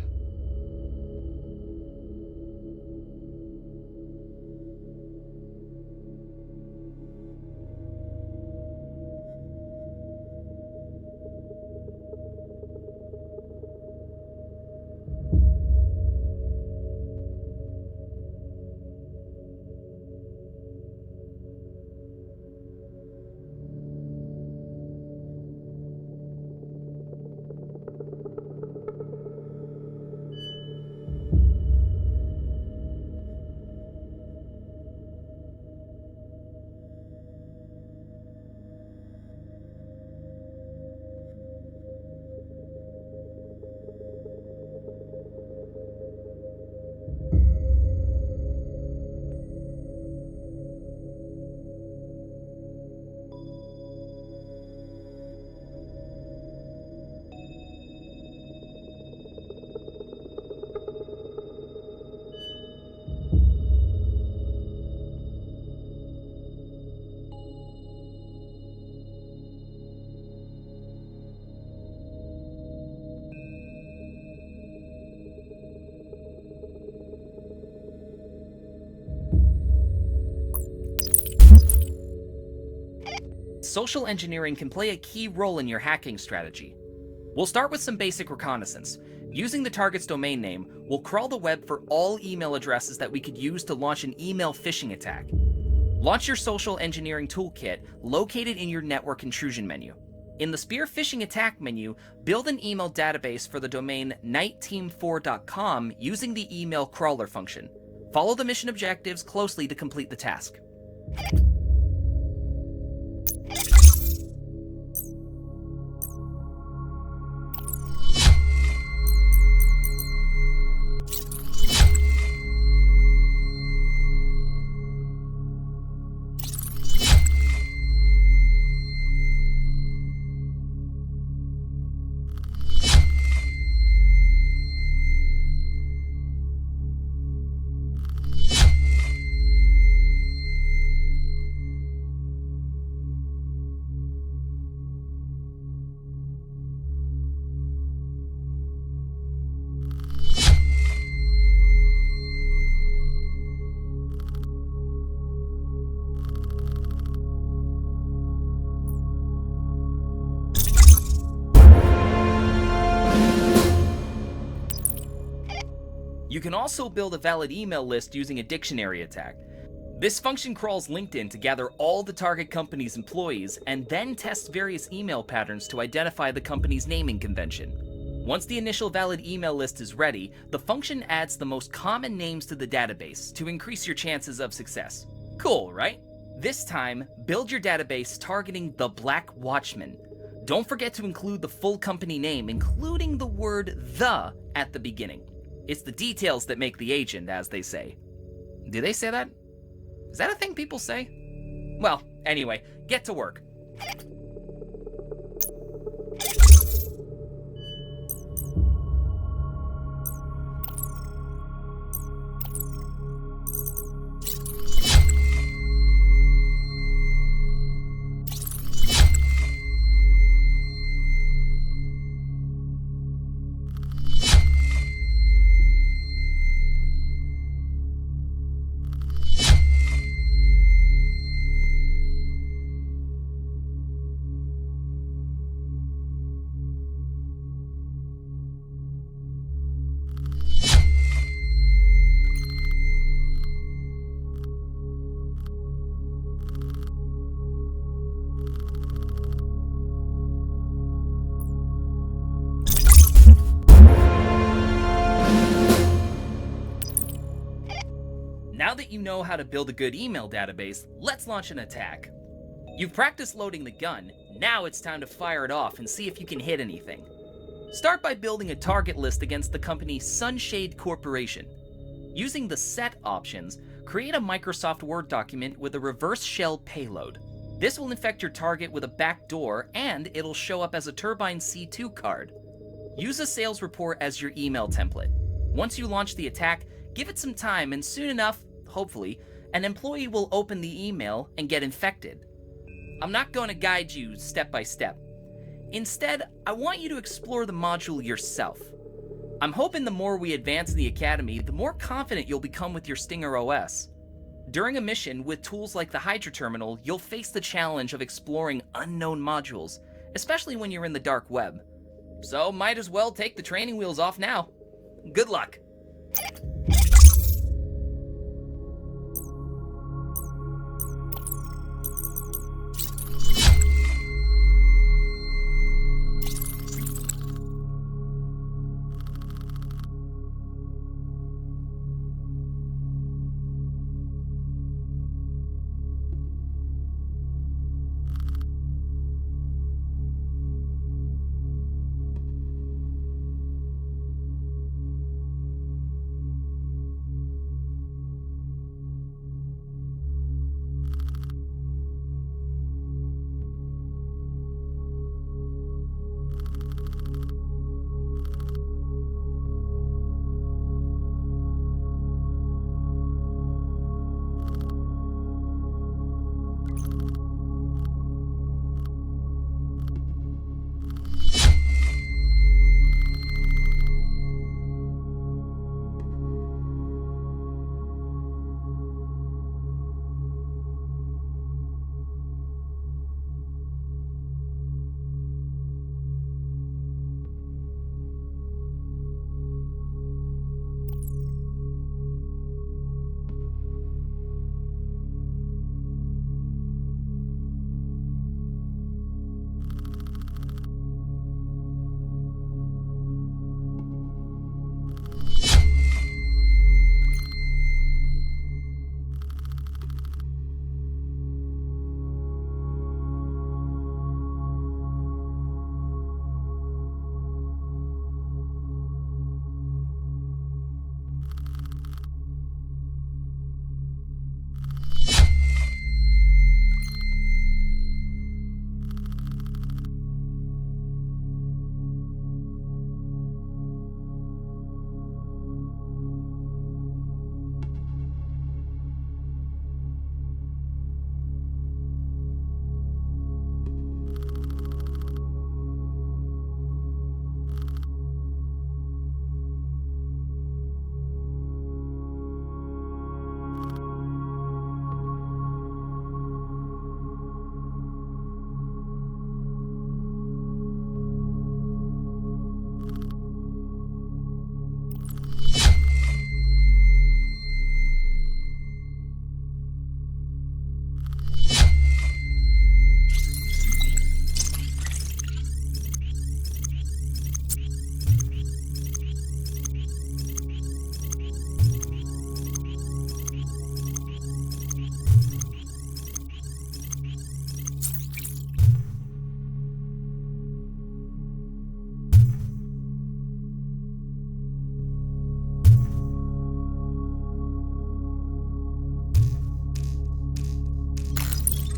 Social engineering can play a key role in your hacking strategy. We'll start with some basic reconnaissance. Using the target's domain name, we'll crawl the web for all email addresses that we could use to launch an email phishing attack. Launch your social engineering toolkit located in your network intrusion menu. In the Spear Phishing Attack menu, build an email database for the domain NITEteam4.com using the email crawler function. Follow the mission objectives closely to complete the task. You can also build a valid email list using a dictionary attack. This function crawls LinkedIn to gather all the target company's employees and then tests various email patterns to identify the company's naming convention. Once the initial valid email list is ready, the function adds the most common names to the database to increase your chances of success. Cool, right? This time, build your database targeting the Black Watchman. Don't forget to include the full company name, including the word "the" at the beginning. It's the details that make the agent, as they say. Do they say that? Is that a thing people say? Well, anyway, get to work. you know how to build a good email database, let's launch an attack. You've practiced loading the gun, now it's time to fire it off and see if you can hit anything. Start by building a target list against the company Sunshade Corporation. Using the set options, create a Microsoft Word document with a reverse shell payload. This will infect your target with a backdoor, and it'll show up as a Turbine C2 card. Use a sales report as your email template. Once you launch the attack, give it some time, and soon enough, hopefully, an employee will open the email and get infected. I'm not going to guide you step by step. Instead, I want you to explore the module yourself. I'm hoping the more we advance in the Academy, the more confident you'll become with your Stinger OS. During a mission with tools like the Hydra Terminal, you'll face the challenge of exploring unknown modules, especially when you're in the dark web. So might as well take the training wheels off now. Good luck!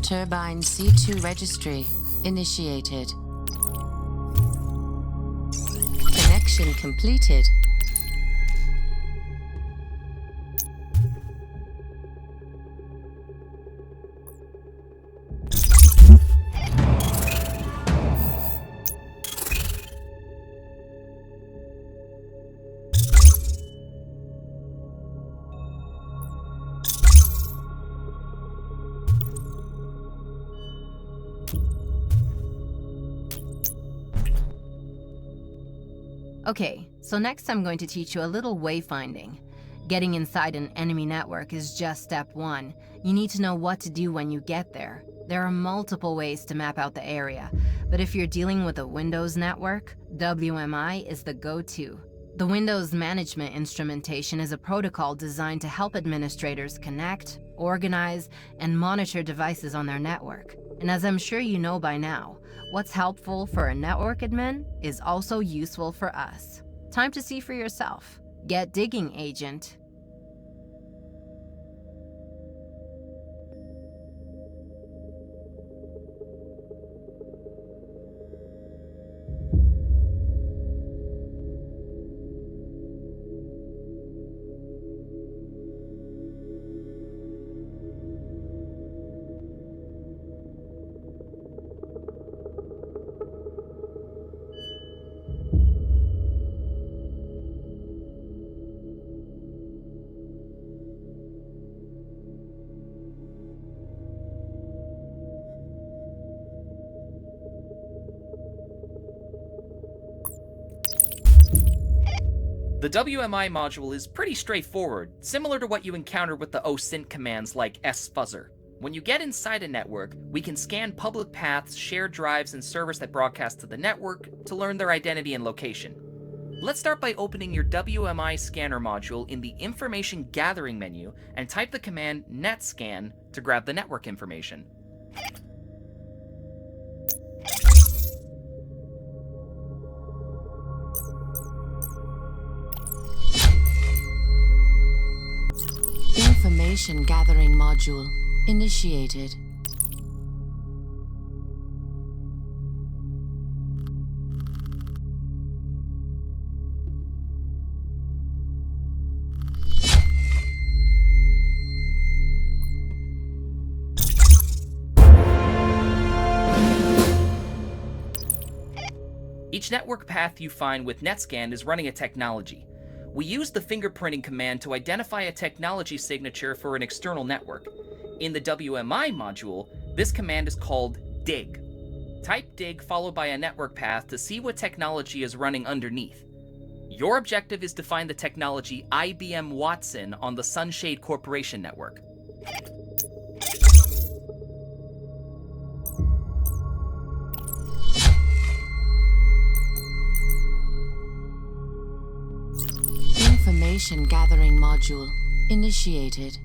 Turbine C2 registry initiated. Connection completed. Okay, so next I'm going to teach you a little wayfinding. Getting inside an enemy network is just step one. You need to know what to do when you get there. There are multiple ways to map out the area, but if you're dealing with a Windows network, WMI is the go-to. The Windows Management Instrumentation is a protocol designed to help administrators connect, organize, and monitor devices on their network. And as I'm sure you know by now, what's helpful for a network admin is also useful for us. Time to see for yourself. Get digging, Agent. The WMI module is pretty straightforward, similar to what you encounter with the OSINT commands like sfuzzer. When you get inside a network, we can scan public paths, shared drives, and servers that broadcast to the network to learn their identity and location. Let's start by opening your WMI scanner module in the Information Gathering menu and type the command netscan to grab the network information. Information gathering module initiated. Each network path you find with netscan is running a technology. We use the fingerprinting command to identify a technology signature for an external network. In the WMI module, this command is called dig. Type dig followed by a network path to see what technology is running underneath. Your objective is to find the technology IBM Watson on the Sunshade Corporation network. Information gathering module initiated.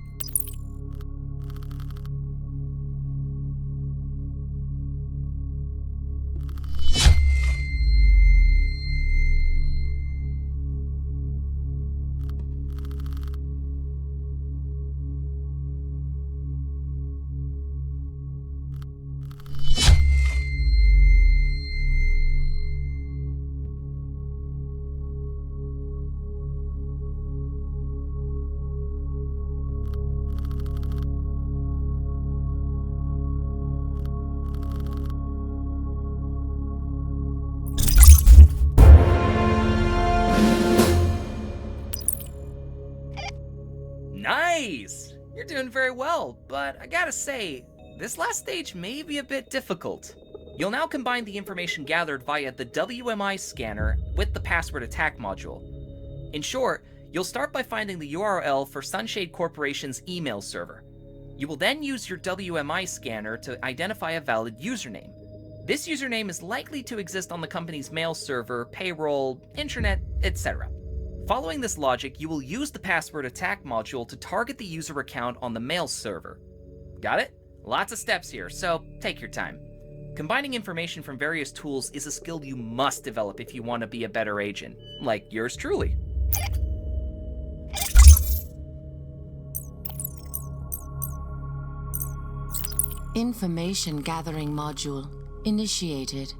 Nice! You're doing very well, but I gotta say, this last stage may be a bit difficult. You'll now combine the information gathered via the WMI scanner with the password attack module. In short, you'll start by finding the URL for Sunshade Corporation's email server. You will then use your WMI scanner to identify a valid username. This username is likely to exist on the company's mail server, payroll, intranet, etc. Following this logic, you will use the password attack module to target the user account on the mail server. Got it? Lots of steps here, so take your time. Combining information from various tools is a skill you must develop if you want to be a better agent, like yours truly. Information gathering module initiated.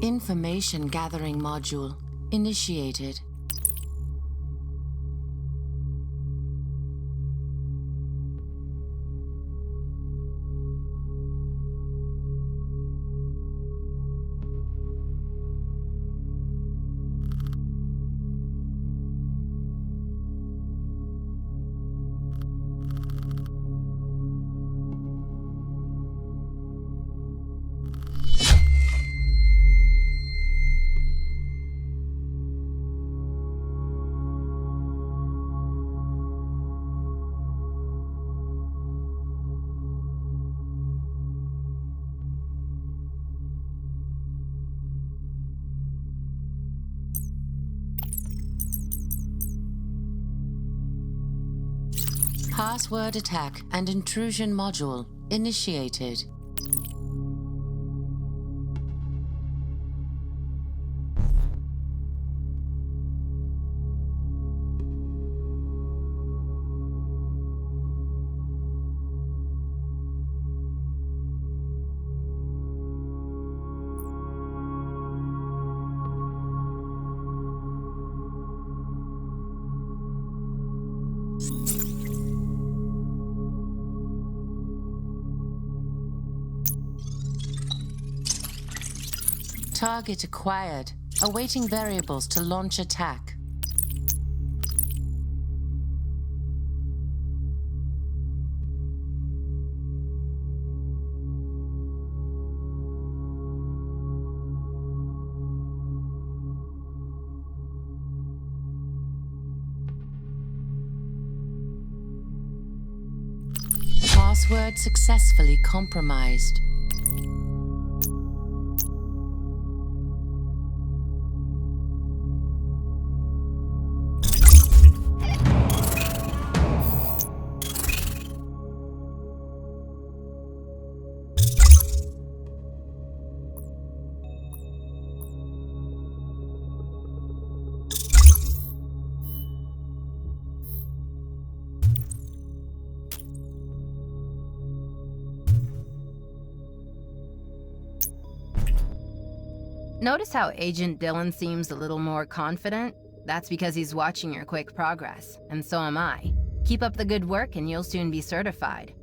Information gathering module initiated. Password attack and intrusion module initiated. Target acquired. Awaiting variables to launch attack. Password successfully compromised. Notice how Agent Dylan seems a little more confident? That's because he's watching your quick progress, and so am I. Keep up the good work and you'll soon be certified.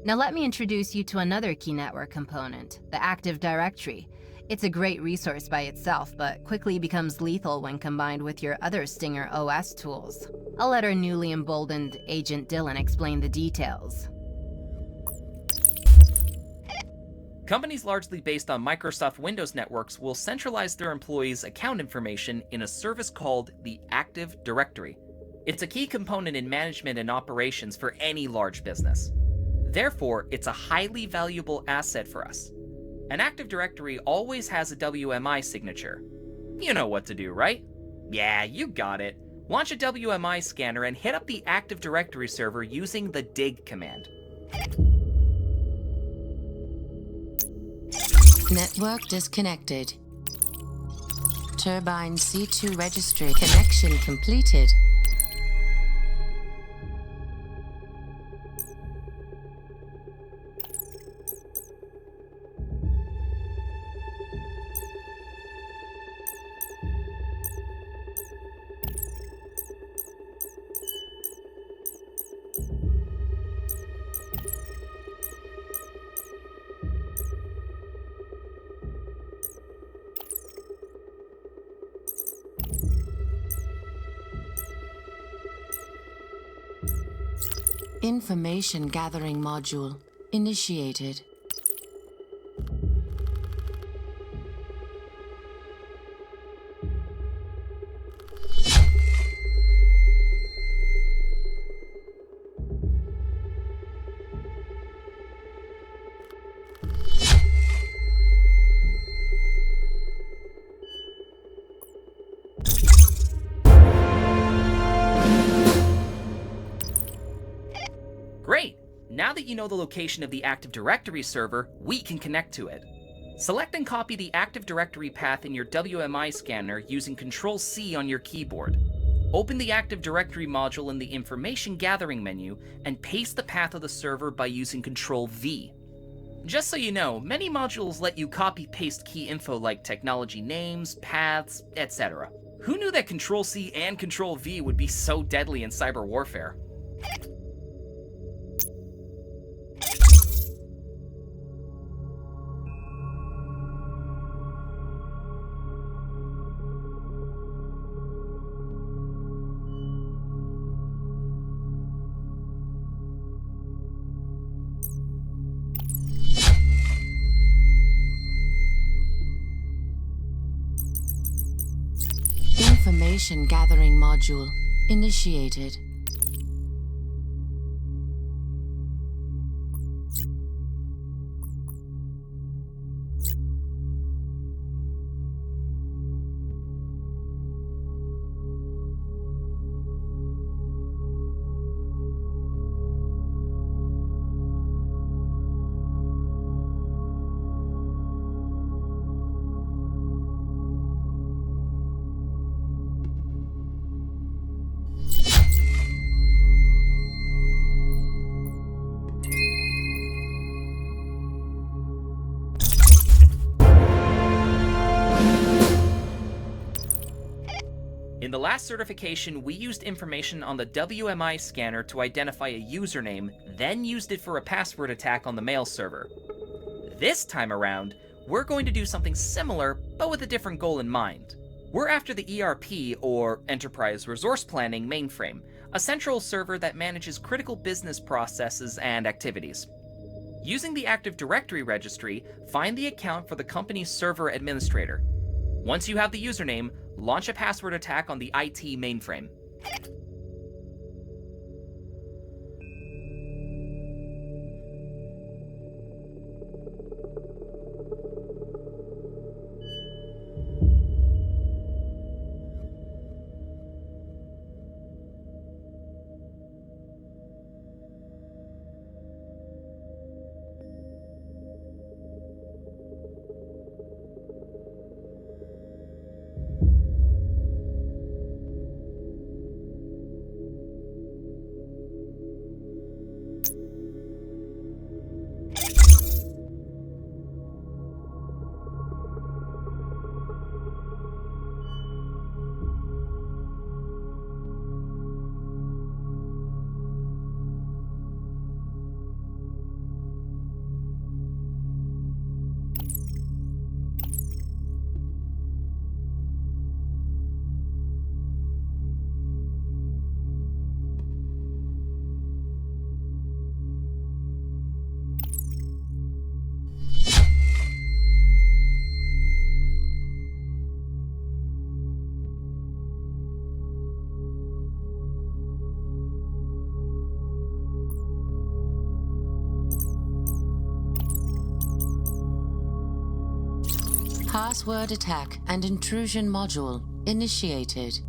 Now let me introduce you to another key network component, the Active Directory. It's a great resource by itself, but quickly becomes lethal when combined with your other Stinger OS tools. I'll let our newly emboldened Agent Dylan explain the details. Companies largely based on Microsoft Windows networks will centralize their employees' account information in a service called the Active Directory. It's a key component in management and operations for any large business. Therefore, it's a highly valuable asset for us. An Active Directory always has a WMI signature. You know what to do, right? Yeah, you got it. Launch a WMI scanner and hit up the Active Directory server using the dig command. Network disconnected. Turbine C2 registry connection completed. Information gathering module initiated. Great! Now that you know the location of the Active Directory server, we can connect to it. Select and copy the Active Directory path in your WMI scanner using Ctrl-C on your keyboard. Open the Active Directory module in the Information Gathering menu and paste the path of the server by using Ctrl-V. Just so you know, many modules let you copy-paste key info like technology names, paths, etc. Who knew that Control-C and Control-V would be so deadly in cyber warfare? Information gathering module initiated. In the last certification, we used information on the WMI scanner to identify a username, then used it for a password attack on the mail server. This time around, we're going to do something similar, but with a different goal in mind. We're after the ERP, or Enterprise Resource Planning mainframe, a central server that manages critical business processes and activities. Using the Active Directory registry, find the account for the company's server administrator. Once you have the username, launch a password attack on the IT mainframe. Password attack and intrusion module initiated.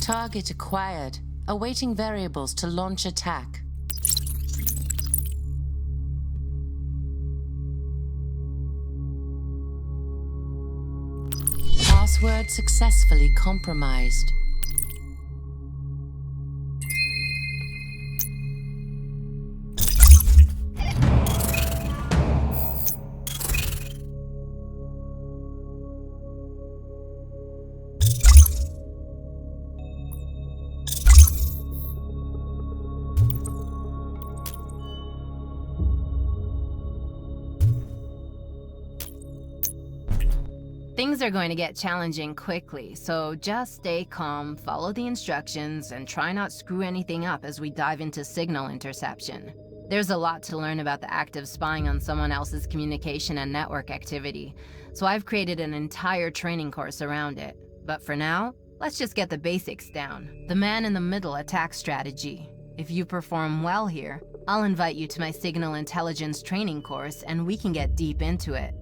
Target acquired. Awaiting variables to launch attack. Password successfully compromised. Things are going to get challenging quickly, so just stay calm, follow the instructions, and try not screw anything up as we dive into signal interception. There's a lot to learn about the act of spying on someone else's communication and network activity, so I've created an entire training course around it. But for now, let's just get the basics down. The man-in-the-middle attack strategy. If you perform well here, I'll invite you to my signal intelligence training course and we can get deep into it.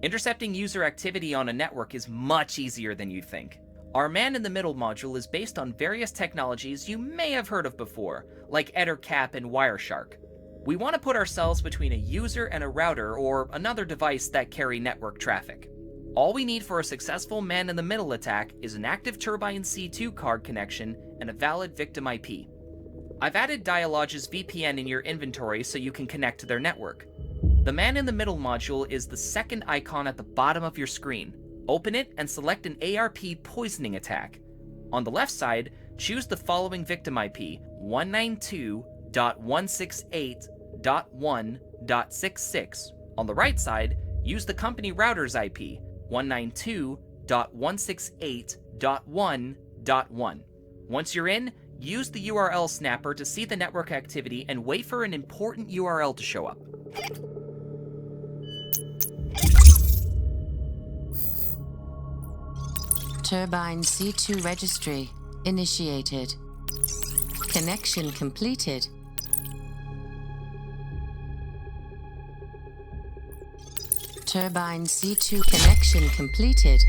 Intercepting user activity on a network is much easier than you think. Our man-in-the-middle module is based on various technologies you may have heard of before, like EtherCap and Wireshark. We want to put ourselves between a user and a router or another device that carry network traffic. All we need for a successful man-in-the-middle attack is an active Turbine C2 card connection and a valid victim IP. I've added Dialog's VPN in your inventory so you can connect to their network. The man-in-the-middle module is the second icon at the bottom of your screen. Open it and select an ARP poisoning attack. On the left side, choose the following victim IP, 192.168.1.66. On the right side, use the company router's IP, 192.168.1.1. Once you're in, use the URL snapper to see the network activity and wait for an important URL to show up. Turbine C2 registry initiated. Connection completed. Turbine C2 connection completed.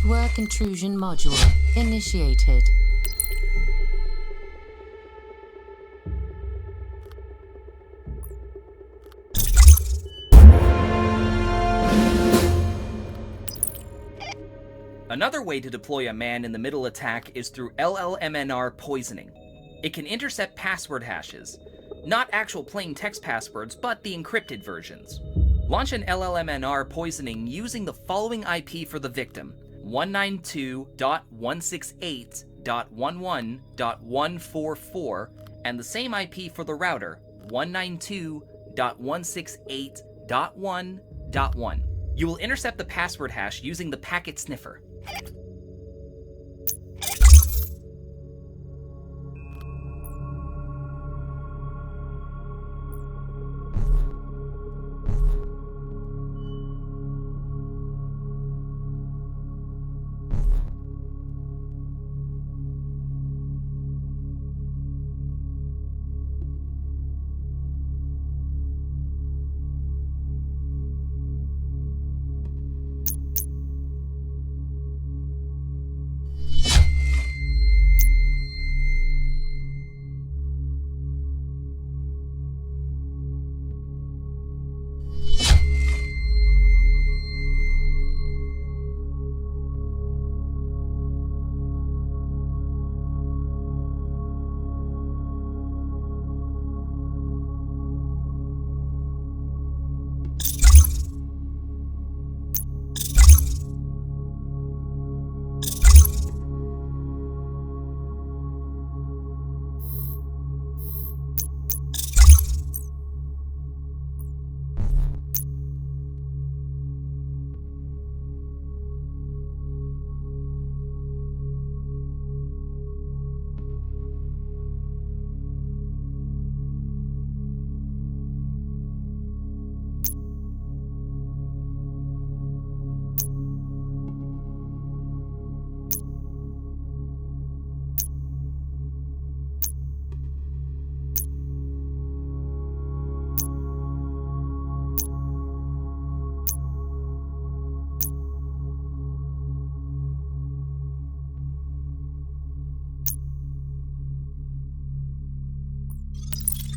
Network intrusion module initiated. Another way to deploy a man-in-the-middle attack is through LLMNR poisoning. It can intercept password hashes, not actual plain text passwords, but the encrypted versions. Launch an LLMNR poisoning using the following IP for the victim, 192.168.11.144, and the same IP for the router, 192.168.1.1. You will intercept the password hash using the packet sniffer.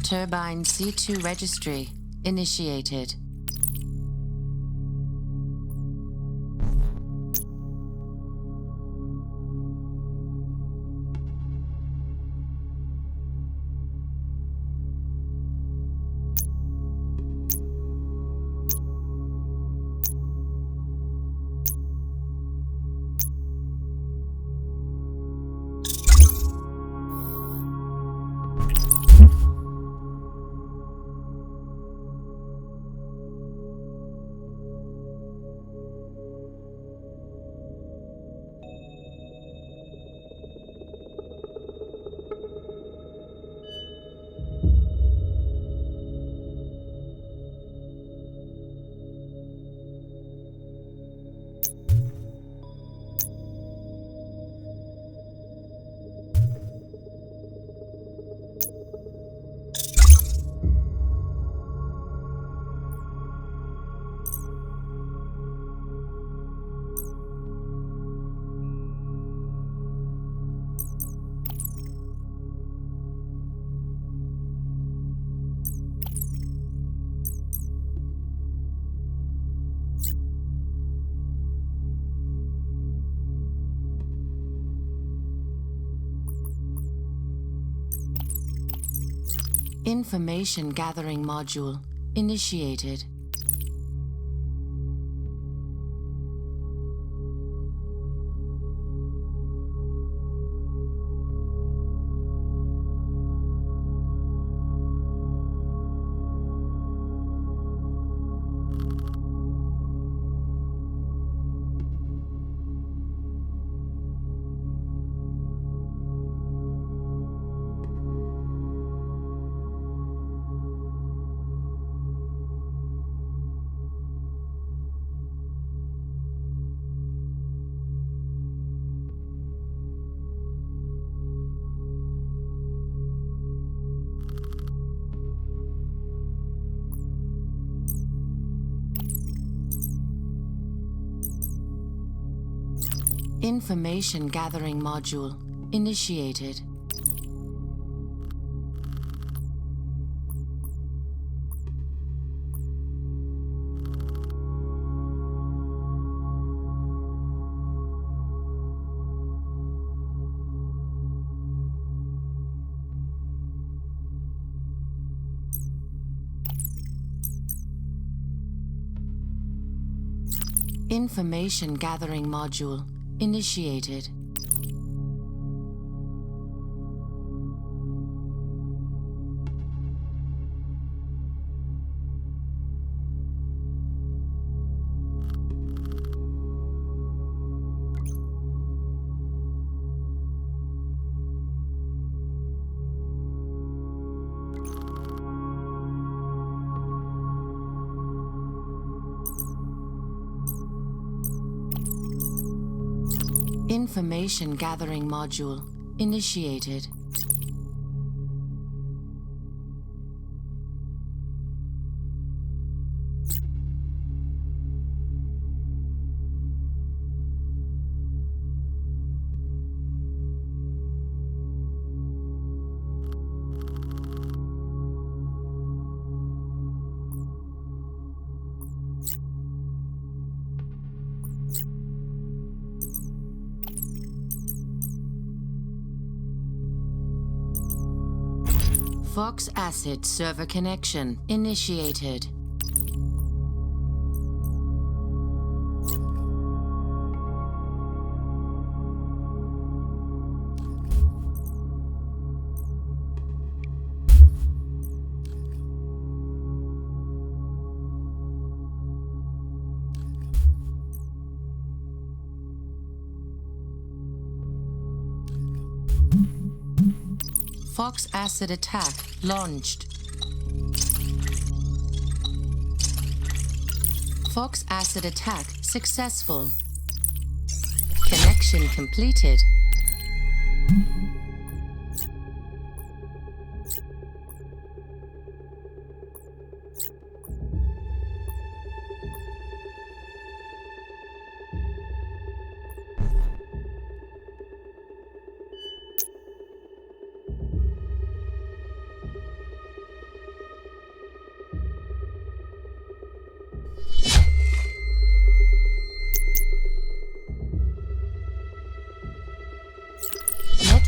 Turbine C2 registry initiated. Information gathering module initiated. Information gathering module initiated. Information gathering module initiated. Information gathering module initiated. Fox Acid server connection initiated. Fox Acid attack launched. Fox Acid attack successful. Connection completed.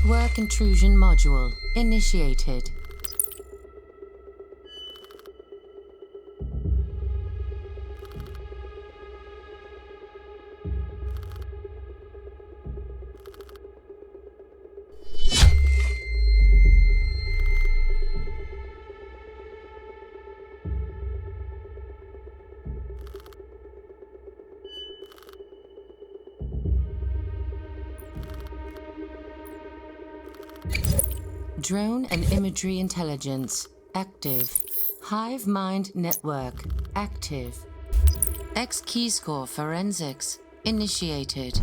Network intrusion module initiated. Drone and imagery intelligence active. Hive mind network active. X key score forensics initiated.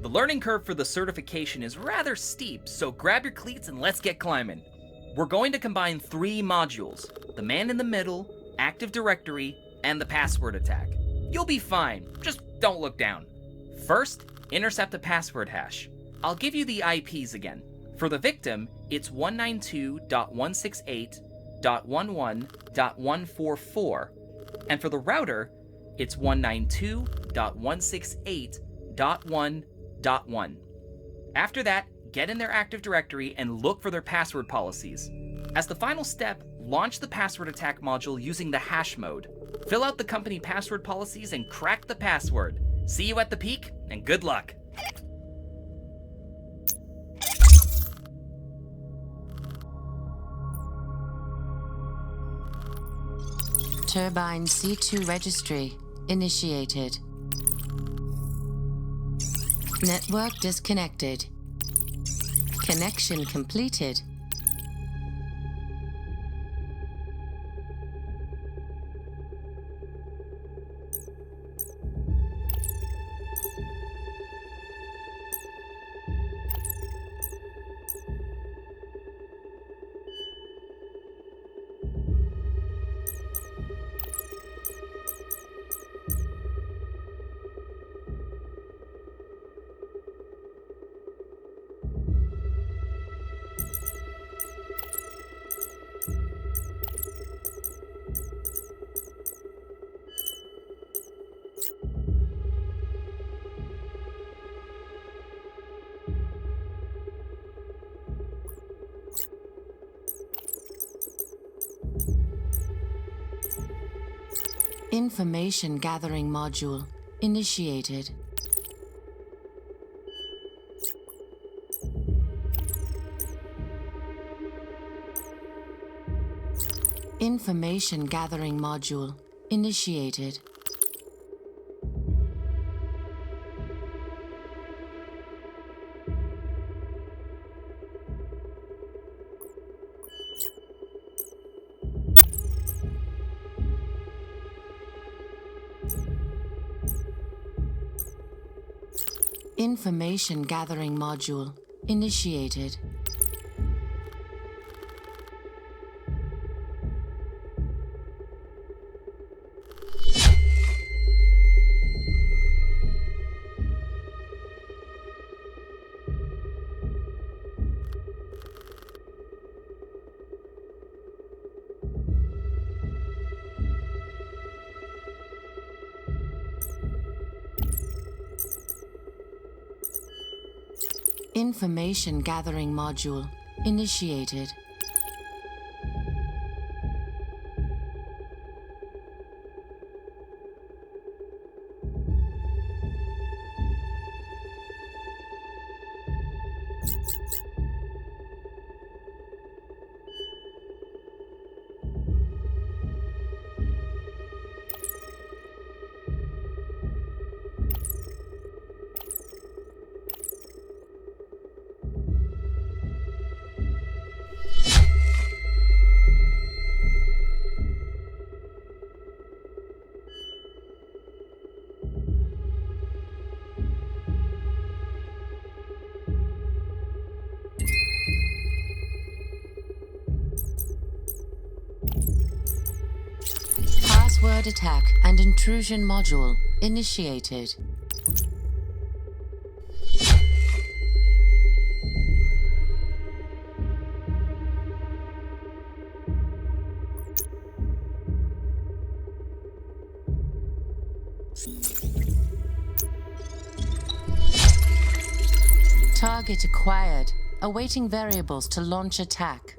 The learning curve for the certification is rather steep, so grab your cleats and let's get climbing. We're going to combine 3 modules: the man in the middle, Active Directory, and the password attack. You'll be fine, just don't look down. First, intercept a password hash. I'll give you the IPs again. For the victim, it's 192.168.11.144, and for the router, it's 192.168.1.1. After that, get in their Active Directory and look for their password policies. As the final step, launch the password attack module using the hash mode. Fill out the company password policies and crack the password. See you at the peak, and good luck. Turbine C2 registry initiated. Network disconnected. Connection completed. Information gathering module initiated. Information gathering module initiated. Information gathering module initiated. Information gathering module initiated. Classified attack and intrusion module initiated. Target acquired. Awaiting variables to launch attack.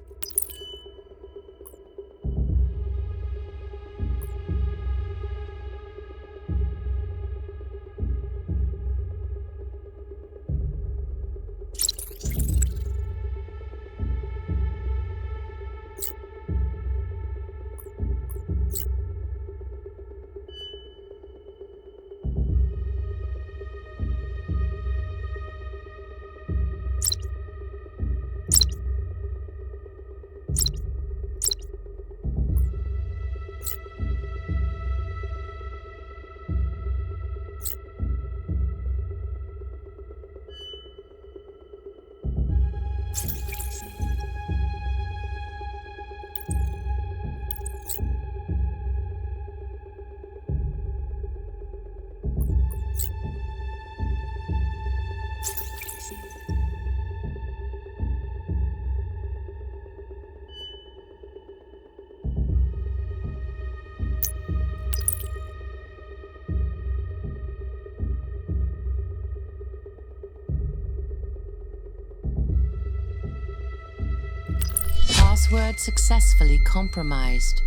Password successfully compromised.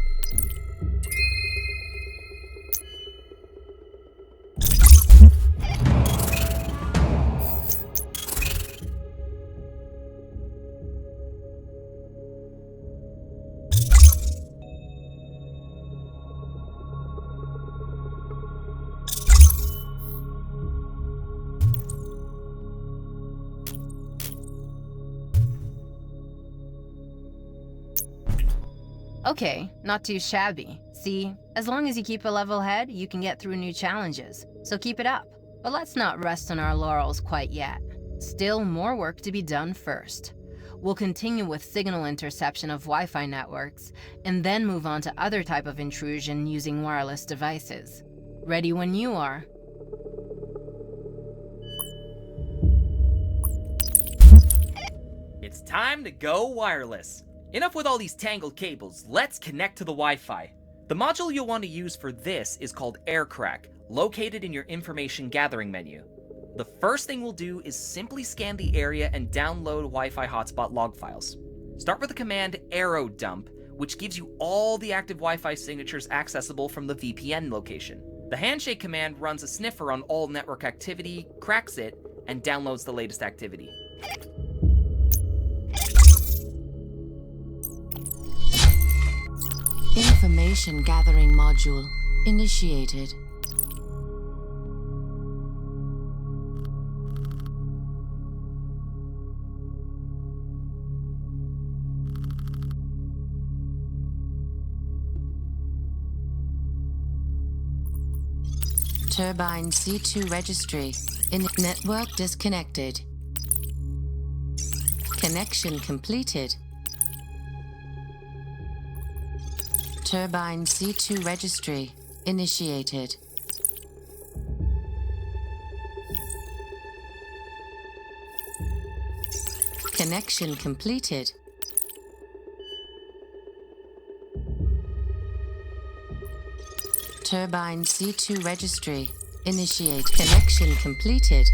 Okay, not too shabby. See, as long as you keep a level head, you can get through new challenges. So keep it up. But let's not rest on our laurels quite yet. Still more work to be done first. We'll continue with signal interception of Wi-Fi networks, and then move on to other type of intrusion using wireless devices. Ready when you are. It's time to go wireless. Enough with all these tangled cables, let's connect to the Wi-Fi. The module you'll want to use for this is called AirCrack, located in your information gathering menu. The first thing we'll do is simply scan the area and download Wi-Fi hotspot log files. Start with the command arrow_dump, which gives you all the active Wi-Fi signatures accessible from the VPN location. The handshake command runs a sniffer on all network activity, cracks it, and downloads the latest activity. Information gathering module initiated. Turbine C2 registry in network disconnected. Connection completed. Turbine C2 registry initiated. Connection completed. Turbine C2 registry initiate. Connection completed.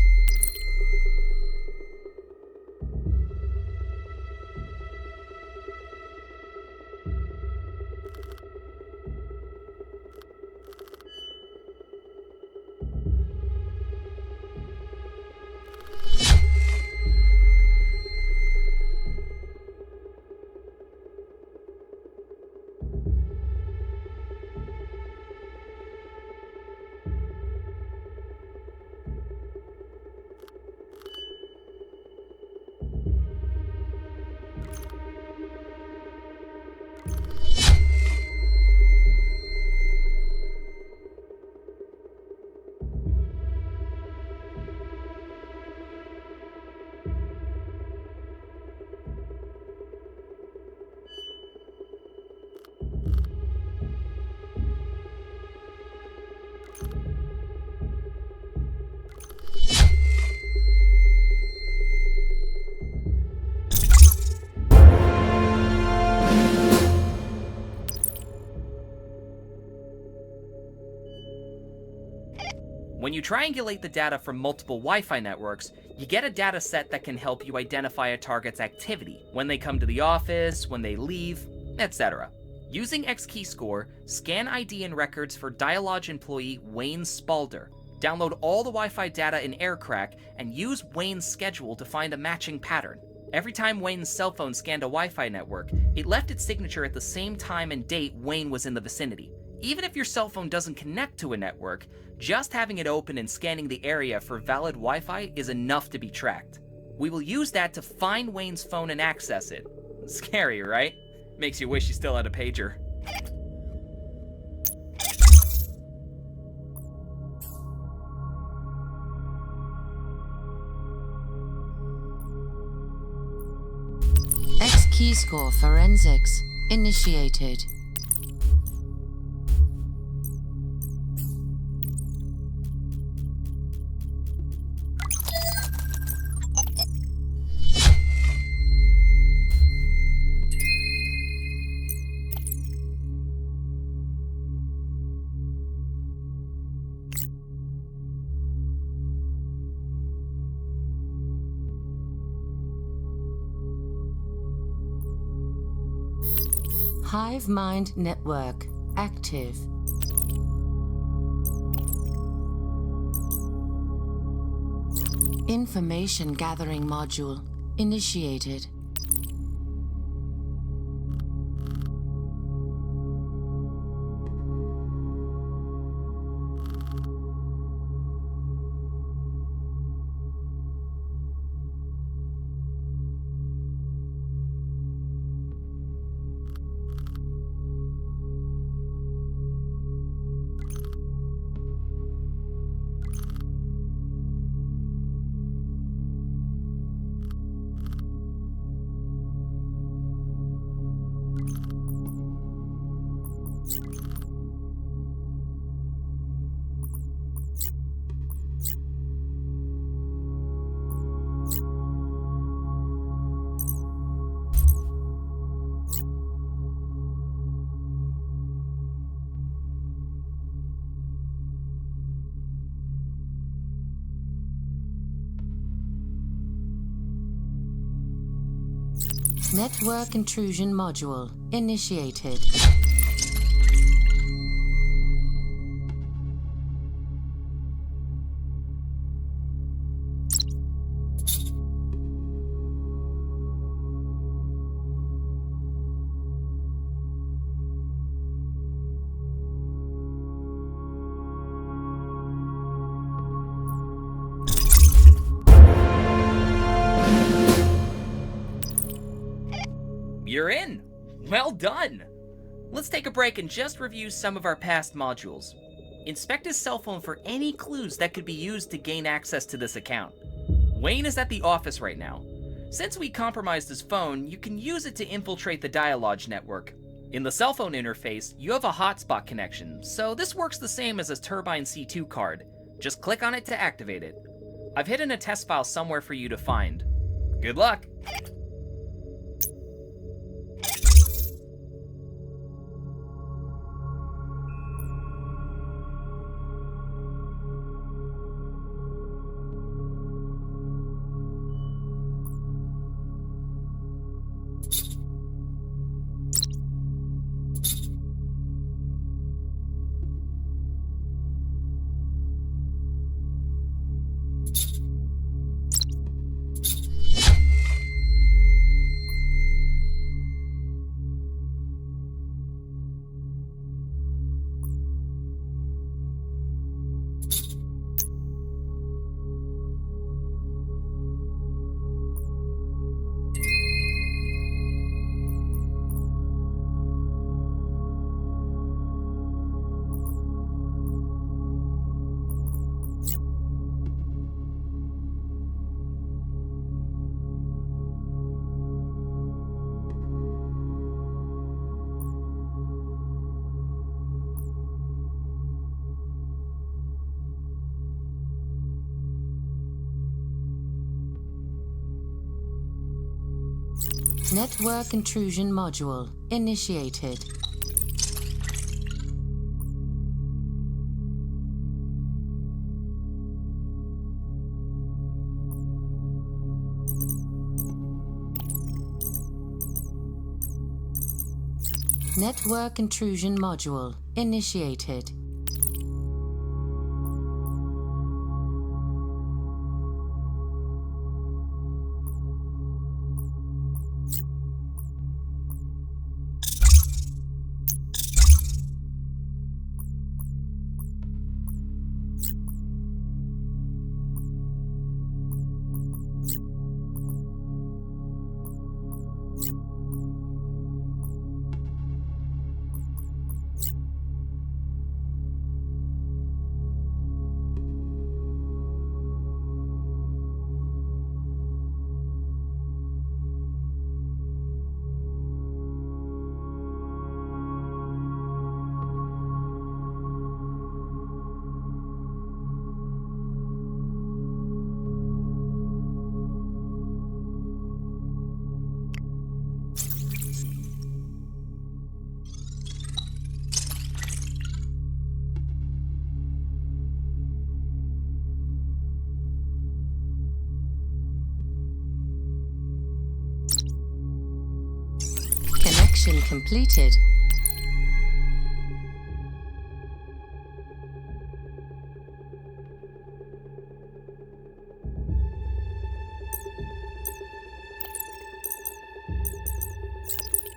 When you triangulate the data from multiple Wi-Fi networks, you get a data set that can help you identify a target's activity, when they come to the office, when they leave, etc. Using X-Keyscore, scan ID and records for Dialog employee Wayne Spalder. Download all the Wi-Fi data in AirCrack and use Wayne's schedule to find a matching pattern. Every time Wayne's cell phone scanned a Wi-Fi network, it left its signature at the same time and date Wayne was in the vicinity. Even if your cell phone doesn't connect to a network, just having it open and scanning the area for valid Wi-Fi is enough to be tracked. We will use that to find Wayne's phone and access it. Scary, right? Makes you wish you still had a pager. X-Keyscore forensics initiated. Hive Mind Network active. Information gathering module initiated. Network intrusion module initiated. You're in! Well done! Let's take a break and just review some of our past modules. Inspect his cell phone for any clues that could be used to gain access to this account. Wayne is at the office right now. Since we compromised his phone, you can use it to infiltrate the Dialog network. In the cell phone interface, you have a hotspot connection, so this works the same as a Turbine C2 card. Just click on it to activate it. I've hidden a test file somewhere for you to find. Good luck! Network intrusion module initiated. Network intrusion module initiated. Connection completed.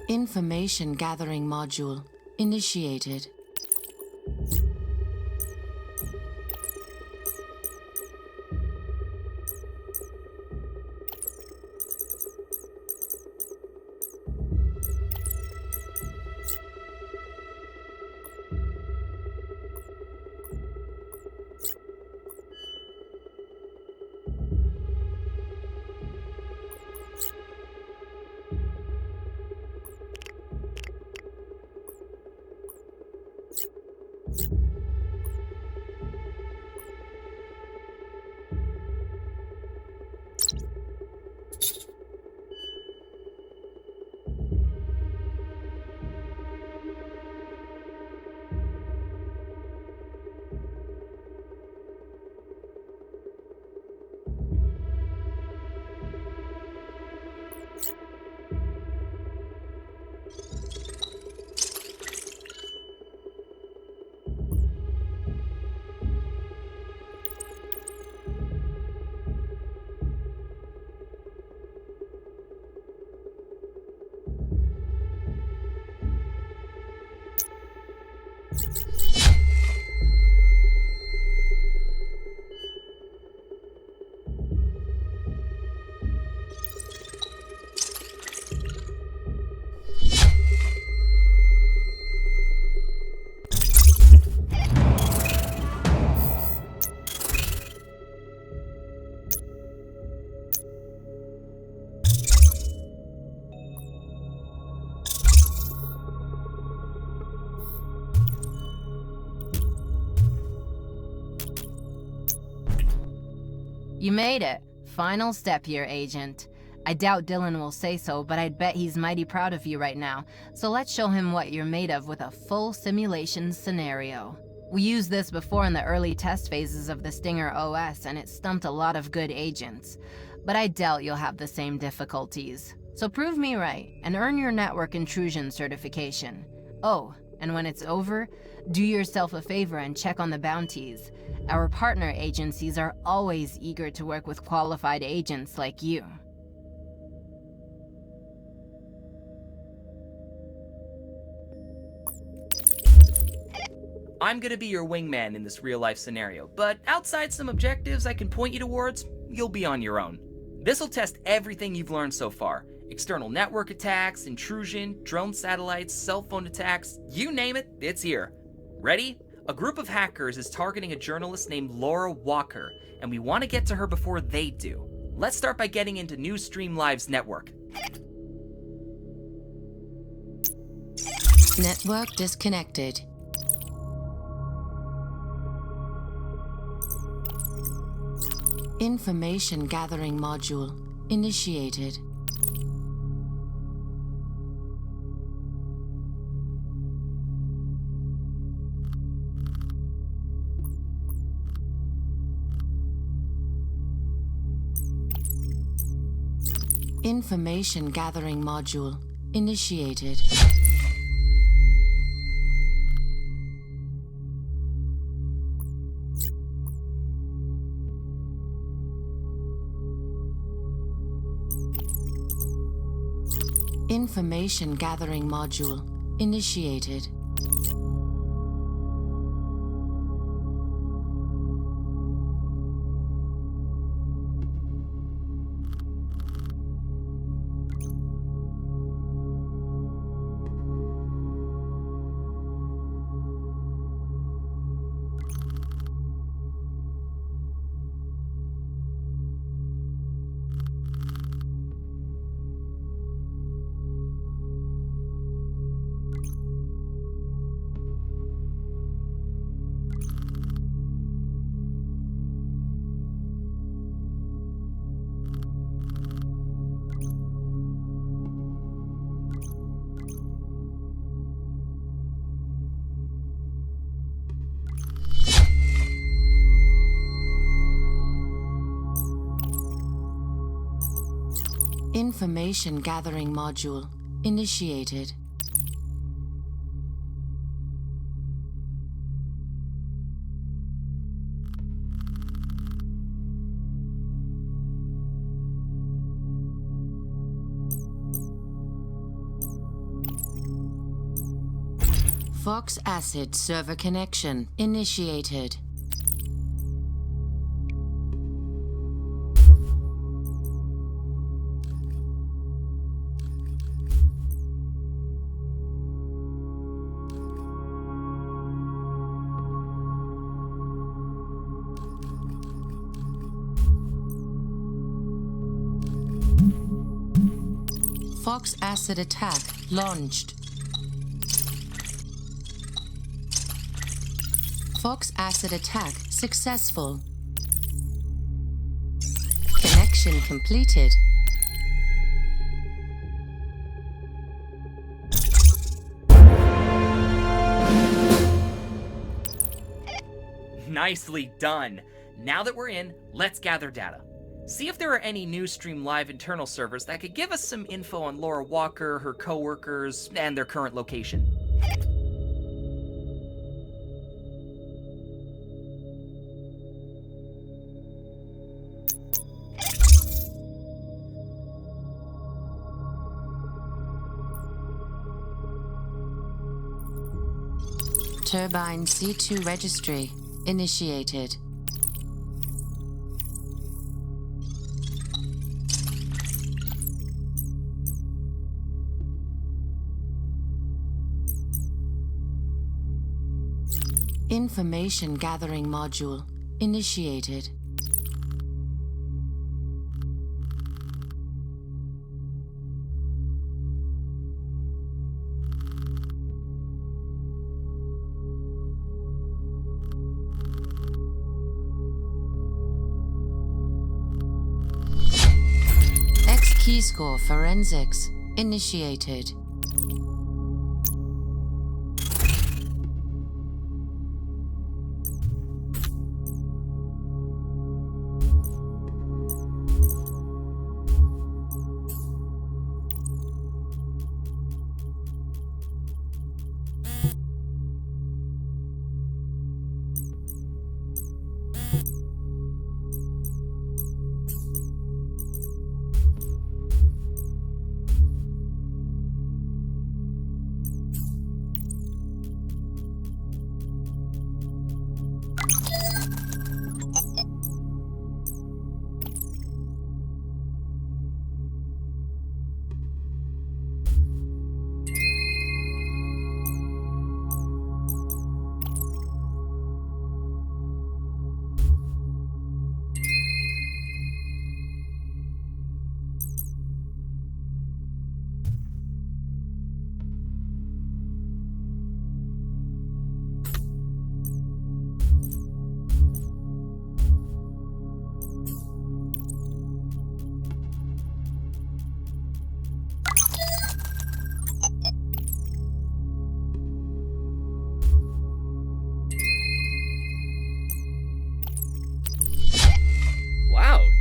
Information gathering module initiated. You made it. Final step here, Agent. I doubt Dylan will say so, but I'd bet he's mighty proud of you right now. So let's show him what you're made of with a full simulation scenario. We used this before in the early test phases of the Stinger OS, and it stumped a lot of good agents. But I doubt you'll have the same difficulties. So prove me right, and earn your network intrusion certification. Oh, and when it's over, do yourself a favor and check on the bounties. Our partner agencies are always eager to work with qualified agents like you. I'm gonna be your wingman in this real-life scenario, but outside some objectives I can point you towards, you'll be on your own. This'll test everything you've learned so far. External network attacks, intrusion, drone satellites, cell phone attacks, you name it, it's here. Ready? A group of hackers is targeting a journalist named Laura Walker, and we want to get to her before they do. Let's start by getting into Newsstream Live's network. Network disconnected. Information gathering module initiated. Information gathering module initiated. Information gathering module initiated. Information gathering module initiated. Fox acid server connection initiated. Fox acid attack launched. Fox acid attack successful. Connection completed. Nicely done. Now that we're in, let's gather data. See if there are any Newsstream Live internal servers that could give us some info on Laura Walker, her coworkers, and their current location. Turbine C2 registry initiated. Information gathering module initiated. Keyscore forensics initiated.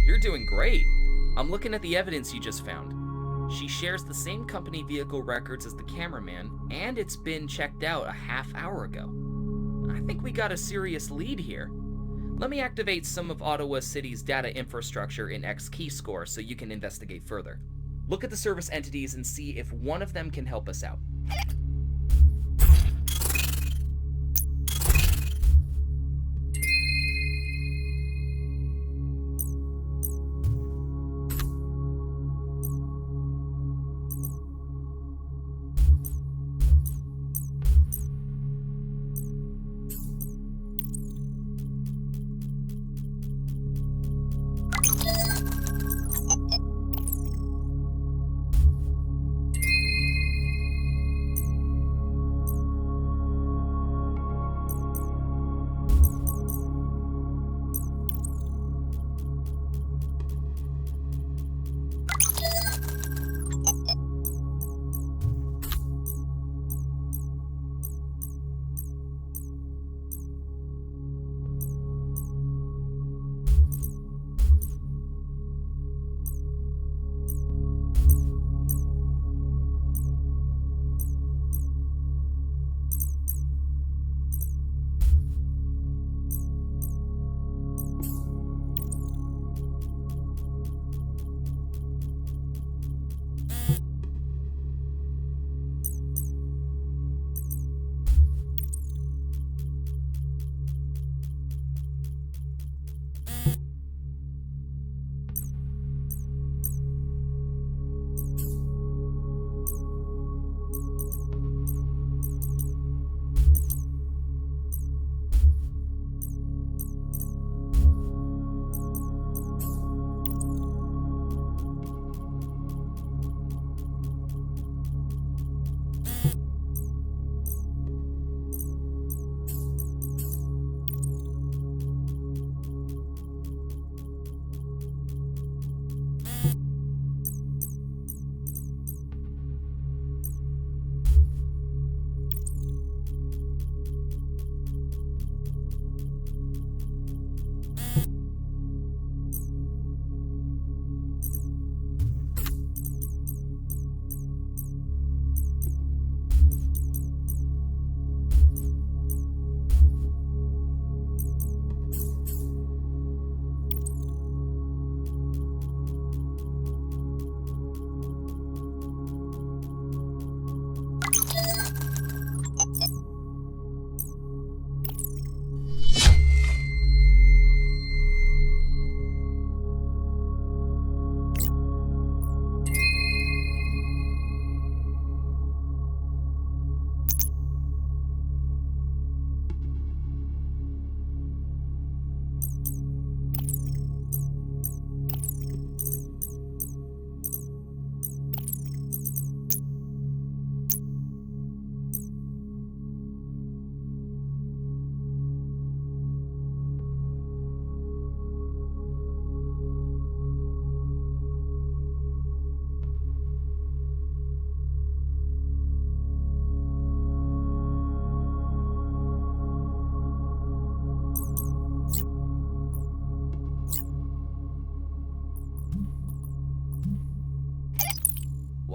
You're doing great. I'm looking at the evidence you just found. She shares the same company vehicle records as the cameraman, and it's been checked out a half hour ago. I think we got a serious lead here. Let me activate some of Ottawa City's data infrastructure in Keyscore so you can investigate further. Look at the service entities and see if one of them can help us out.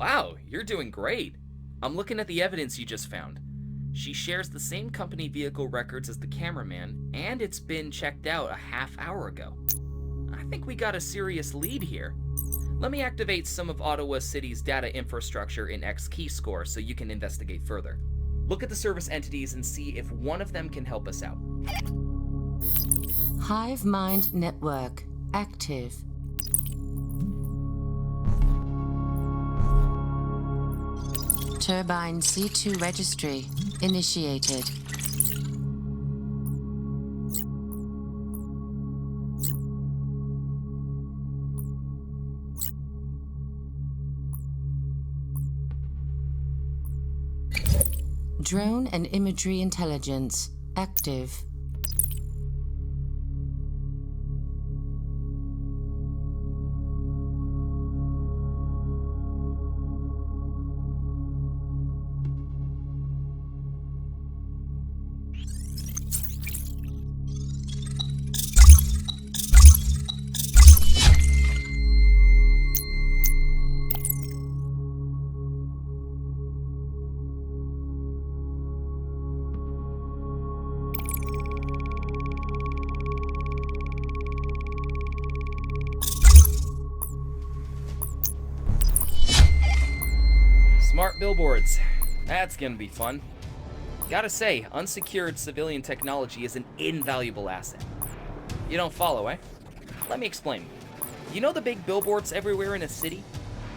Wow, you're doing great. I'm looking at the evidence you just found. She shares the same company vehicle records as the cameraman, and it's been checked out a half hour ago. I think we got a serious lead here. Let me activate some of Ottawa City's data infrastructure in X-Keyscore so you can investigate further. Look at the service entities and see if one of them can help us out. Hive Mind Network active. Turbine C2 registry initiated. Drone and imagery intelligence active. Smart billboards. That's gonna be fun. Gotta say, unsecured civilian technology is an invaluable asset. You don't follow, eh? Let me explain. You know the big billboards everywhere in a city?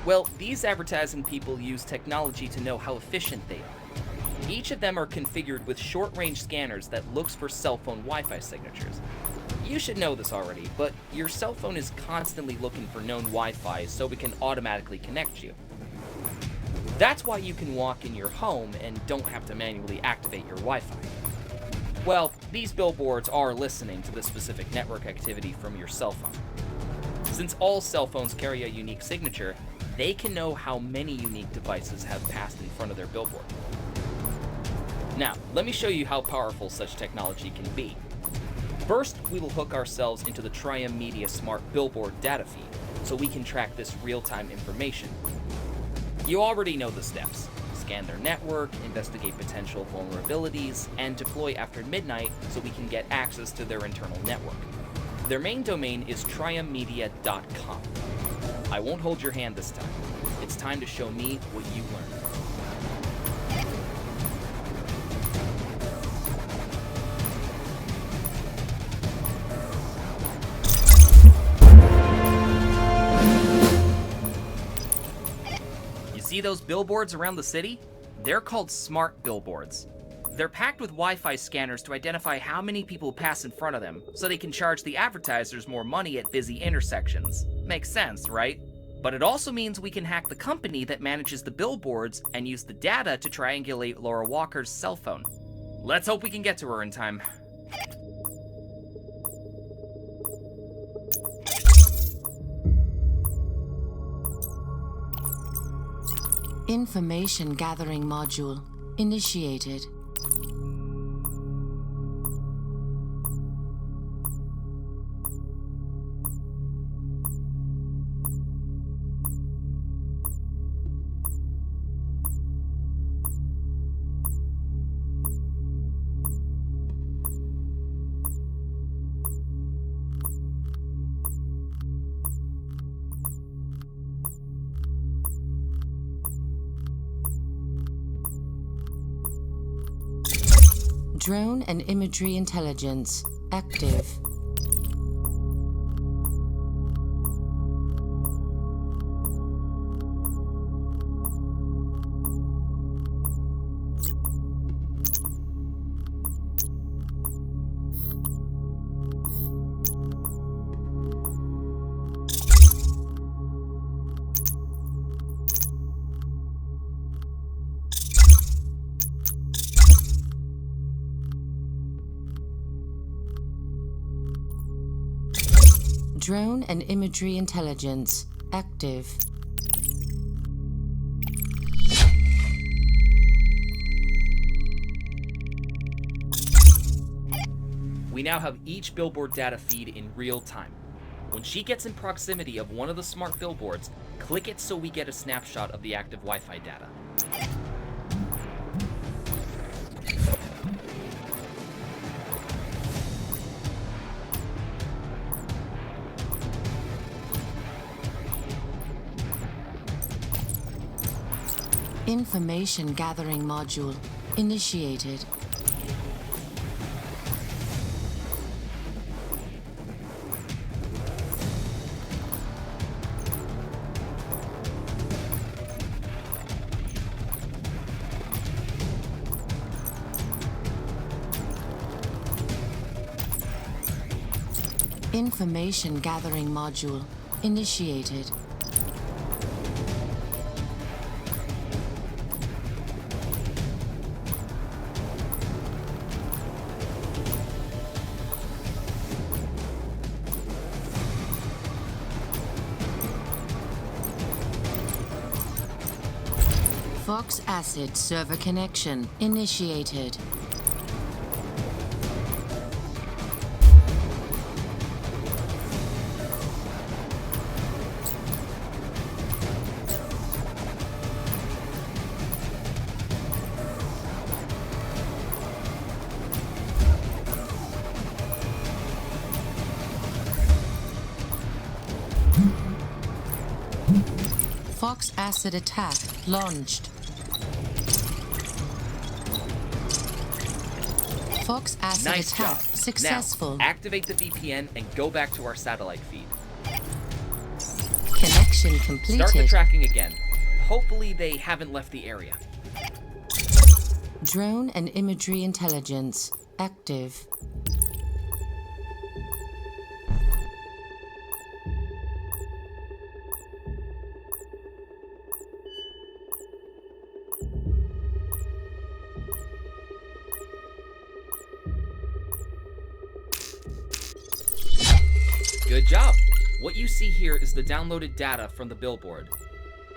Well, these advertising people use technology to know how efficient they are. Each of them are configured with short-range scanners that looks for cell phone Wi-Fi signatures. You should know this already, but your cell phone is constantly looking for known Wi-Fi so it can automatically connect you. That's why you can walk in your home and don't have to manually activate your Wi-Fi. Well, these billboards are listening to the specific network activity from your cell phone. Since all cell phones carry a unique signature, they can know how many unique devices have passed in front of their billboard. Now, let me show you how powerful such technology can be. First, we will hook ourselves into the Triumph Media Smart Billboard data feed so we can track this real-time information. You already know the steps. Scan their network, investigate potential vulnerabilities, and deploy after midnight so we can get access to their internal network. Their main domain is triumphmedia.com. I won't hold your hand this time. It's time to show me what you learned. See those billboards around the city? They're called smart billboards. They're packed with Wi-Fi scanners to identify how many people pass in front of them, so they can charge the advertisers more money at busy intersections. Makes sense, right? But it also means we can hack the company that manages the billboards and use the data to triangulate Laura Walker's cell phone. Let's hope we can get to her in time. Information gathering module initiated. Drone and imagery intelligence active. Drone and imagery intelligence active. We now have each billboard data feed in real time. When she gets in proximity of one of the smart billboards, click it so we get a snapshot of the active Wi-Fi data. Information gathering module initiated. Information gathering module initiated. Fox Acid server connection initiated. Fox Acid attack launched. Fox acid Nice attack job. successful. Now, activate the VPN and go back to our satellite feed. Connection completed. Start the tracking again. Hopefully they haven't left the area. Drone and imagery intelligence active. Good job! What you see here is the downloaded data from the billboard.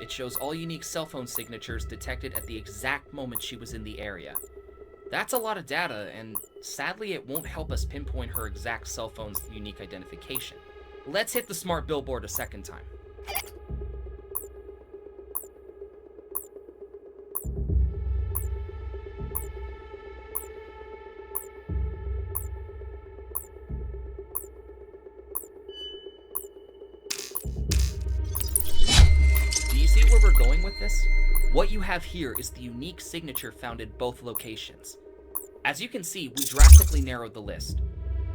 It shows all unique cell phone signatures detected at the exact moment she was in the area. That's a lot of data, and sadly it won't help us pinpoint her exact cell phone's unique identification. Let's hit the smart billboard a second time. Do you see where we're going with this? What you have here is the unique signature found in both locations. As you can see, we drastically narrowed the list.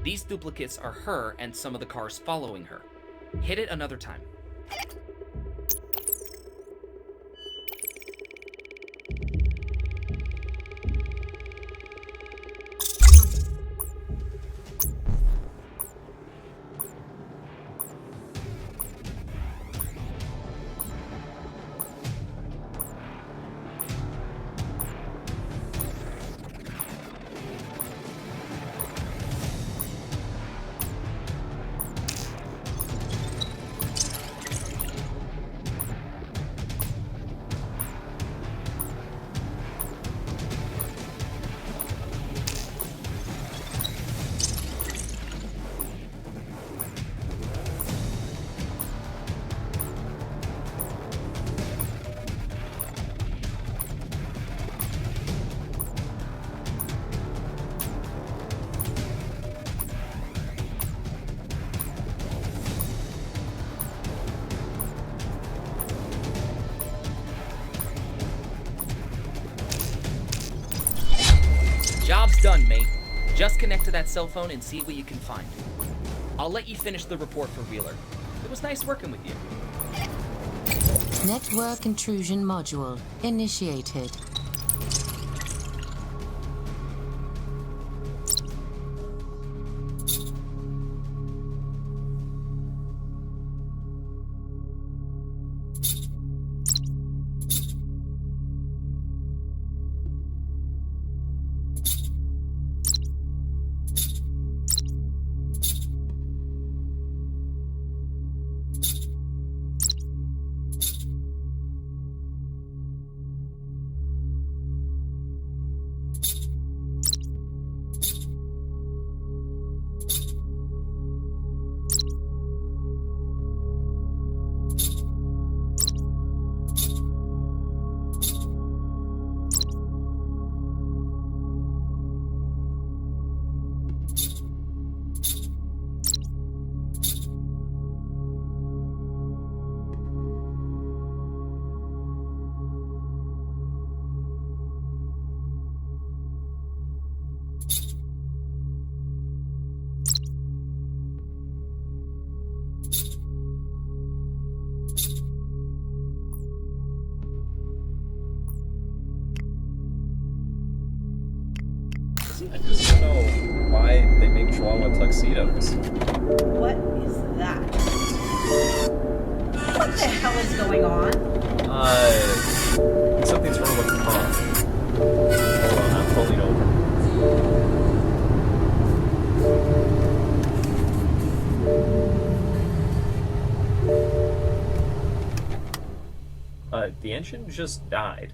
These duplicates are her and some of the cars following her. Hit it another time. Job's done, mate. Just connect to that cell phone and see what you can find. I'll let you finish the report for Wheeler. It was nice working with you. Network intrusion module initiated. I just don't know why they make Chihuahua tuxedos. What is that? What the hell is going on? Something's wrong with the pump. Hold on, I'm pulling over. The engine just died.